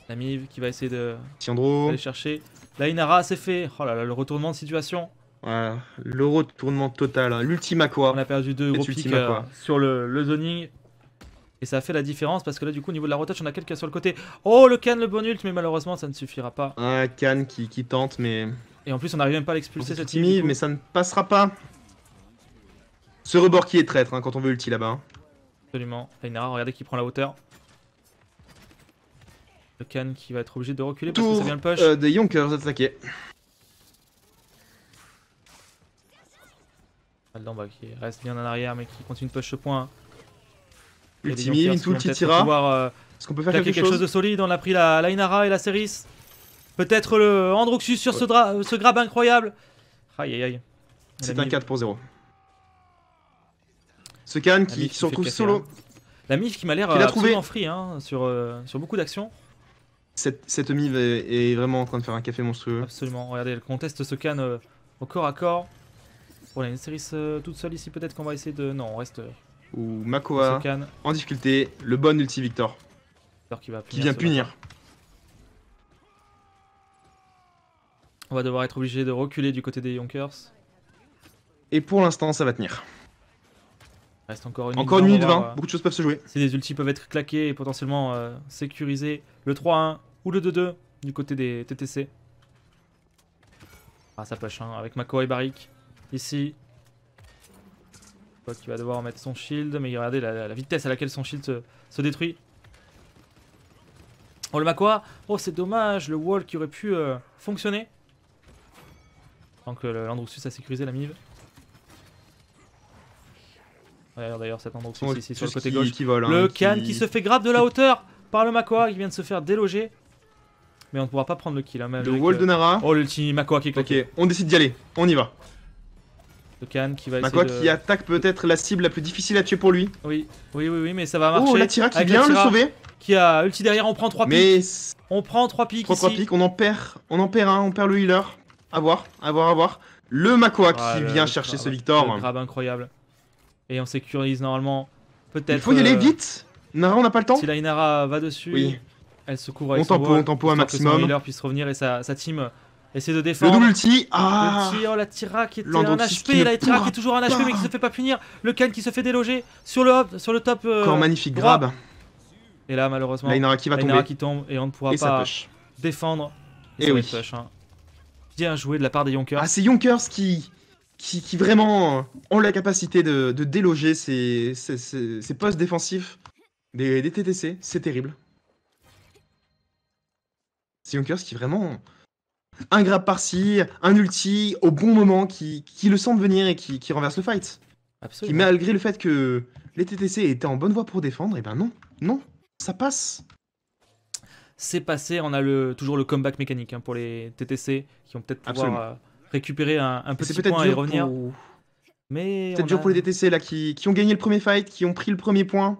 La Mive qui va essayer d'aller chercher. La Inara, c'est fait. Oh là là, le retournement de situation. Voilà, le retournement total. L'ultime Makua. On a perdu 2 gros pics sur le zoning. Et ça a fait la différence parce que là, du coup, au niveau de la retouch, on a quelqu'un sur le côté. Oh, le Can, le bon ult, mais malheureusement, ça ne suffira pas. Un Can qui tente, mais. Et en plus, on n'arrive même pas à l'expulser cette timide, mais ça ne passera pas. Ce rebord qui est traître quand on veut ulti là-bas. Absolument. Ainara, regardez qui prend la hauteur. Le Can qui va être obligé de reculer parce que ça vient le push. Des Yonkers attaqués. Aldamba qui reste bien en arrière mais qui continue de push ce point. Ultimi, une ulti Tira. Est-ce qu'on peut faire quelque chose de solide? On a pris la Ainara et la Ceris. Peut-être le Androxus sur ce grab incroyable. Aïe. C'est un 4 pour 0. Ce Can qui se retrouve solo. La Mif qui m'a l'air absolument free sur beaucoup d'actions. Cette Mive est vraiment en train de faire un café monstrueux. Absolument, regardez, elle conteste ce Can au corps à corps. Bon, là, une Ceris toute seule ici, peut-être qu'on va essayer de... Non, on reste... Ou Makua en difficulté, le bon ulti Victor. Qui vient punir. On va devoir être obligé de reculer du côté des Yonkers. Et pour l'instant, ça va tenir. Il reste encore une minute 20, beaucoup de choses peuvent se jouer. Si des ultis peuvent être claqués et potentiellement sécuriser le 3-1 ou le 2-2 du côté des TTC. Ah, ça push avec Makua et Barrick. Ici. Qui va devoir mettre son shield, mais regardez la vitesse à laquelle son shield se détruit. Oh, le Makua. Oh, c'est dommage, le wall qui aurait pu fonctionner. Tant que l'Androxus a sécurisé la Mive. D'ailleurs, cet Androxus ici sur le côté gauche. Le Can qui se fait grab de la hauteur par le Makua qui vient de se faire déloger. Mais on ne pourra pas prendre le kill. Le wall de Nara. Oh, l'ultime Makua qui est claqué. Ok, on décide d'y aller, on y va. Le Can qui va essayer Makua qui attaque peut-être la cible la plus difficile à tuer pour lui. Oui, mais ça va marcher. Oh, la Tira qui vient le sauver. qui a ulti derrière, on prend 3 pics. Mais On prend 3 pics 3 ici. pics, on en perd un, on perd le healer. À voir. Le Makoa qui vient chercher ce Victor. Le grab incroyable. Et on sécurise normalement. Peut-être. Il faut y aller vite. Nara, on n'a pas le temps. Si la Inara va dessus, oui. Elle se couvre avec son on tempo un maximum. Que son healer puisse revenir et sa team essaie de Le défendre. double ulti. Ah. Oh, la Tira qui était Landon un HP. La Tira qui est toujours un HP mais qui se fait pas punir. Le Ken qui se fait déloger sur le top. Encore magnifique droit. grab. Et là, malheureusement, la Inara qui va tomber. Inara qui tombe et on ne pourra pas défendre. Et oui. Push, hein. Bien joué de la part des Yonkers. Ah, c'est Yonkers qui vraiment ont la capacité de déloger ces postes défensifs des TTC. C'est terrible. C'est Yonkers qui vraiment... Un grab par-ci, un ulti au bon moment, qui le sentent venir et qui renverse le fight. Absolument. Qui, malgré le fait que les TTC étaient en bonne voie pour défendre, et ben non, ça passe. C'est passé, on a toujours le comeback mécanique pour les TTC qui vont peut-être pouvoir récupérer un petit point et revenir. Mais c'est dur pour les TTC là, qui ont gagné le premier fight, qui ont pris le premier point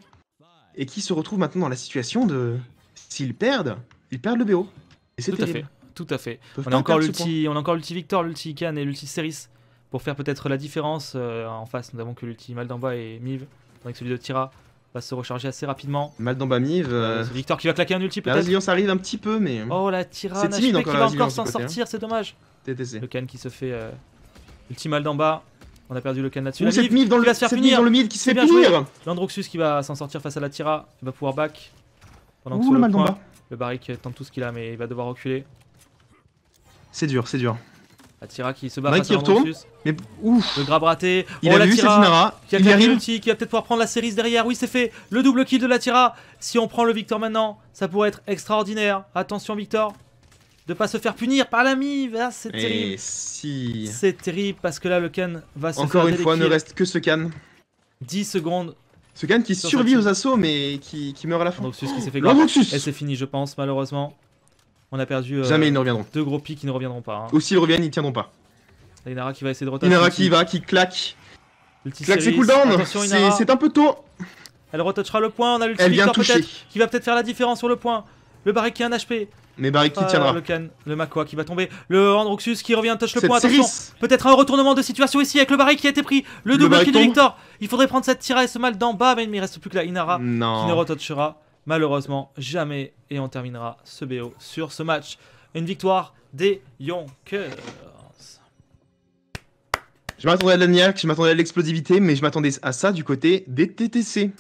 et qui se retrouvent maintenant dans la situation de... S'ils perdent, ils perdent le BO. Et c'est terrible. Tout à fait. On a encore l'ulti Victor, l'ulti Ikan et l'ulti Ceris pour faire peut-être la différence. En face, nous avons que l'ulti Maldamba et Miv, tandis que celui de Tira va se recharger assez rapidement. Maldamba, Miv. C'est Victor qui va claquer un ulti peut-être. La résilience arrive un petit peu, mais... Oh, la Tira, c'est timide qui va encore s'en sortir, c'est dommage. TTC. Le Ken qui se fait ulti Maldamba. On a perdu le Ken là-dessus. Cette Miv dans le mid qui se fait punir. L'Androxus qui va s'en sortir face à la Tira. Il va pouvoir back. Pendant que sur le point, le Barik tente tout ce qu'il a, mais il va devoir reculer. C'est dur. La Tira qui se bat face à l'Androxus. Mais ouf. Le grab raté. Il a vu cette Inara. Qui a claqué l'ulti, qui va peut-être pouvoir prendre la Cerise derrière. Oui, c'est fait. Le double kill de la Tira. Si on prend le Victor maintenant, ça pourrait être extraordinaire. Attention, Victor. De pas se faire punir par l'ami. Ah, c'est terrible. C'est terrible parce que là, le Ken va se faire encore une fois, ne reste que ce Can. 10 secondes. Ce Can qui survit aux assauts, mais qui meurt à la fin. L'Androxus qui s'est fait grave. Et c'est fini, je pense, malheureusement. On a perdu jamais ils ne reviendront. 2 gros pics qui ne reviendront pas. Ou s'ils reviennent, ils tiendront pas. Inara qui va essayer de retourner. Inara qui claque. Claque ses cooldowns. C'est un peu tôt. Elle retouchera le point. On a l'ulti Victor peut-être qui va peut-être faire la différence sur le point. Le Barik qui a un HP. Mais Barik qui tiendra. Le Makoa qui va tomber. Le Androxus qui revient touch le point. Attention. Peut-être un retournement de situation ici avec le Barik qui a été pris. Le double kill de Victor. Il faudrait prendre cette Tira et ce mal d'en bas. Mais il ne reste plus que la Inara qui ne retouchera malheureusement jamais. Et on terminera ce BO sur ce match. Une victoire des Yonkers. Je m'attendais à l'agnac, je m'attendais à l'explosivité, mais je m'attendais à ça du côté des TTC.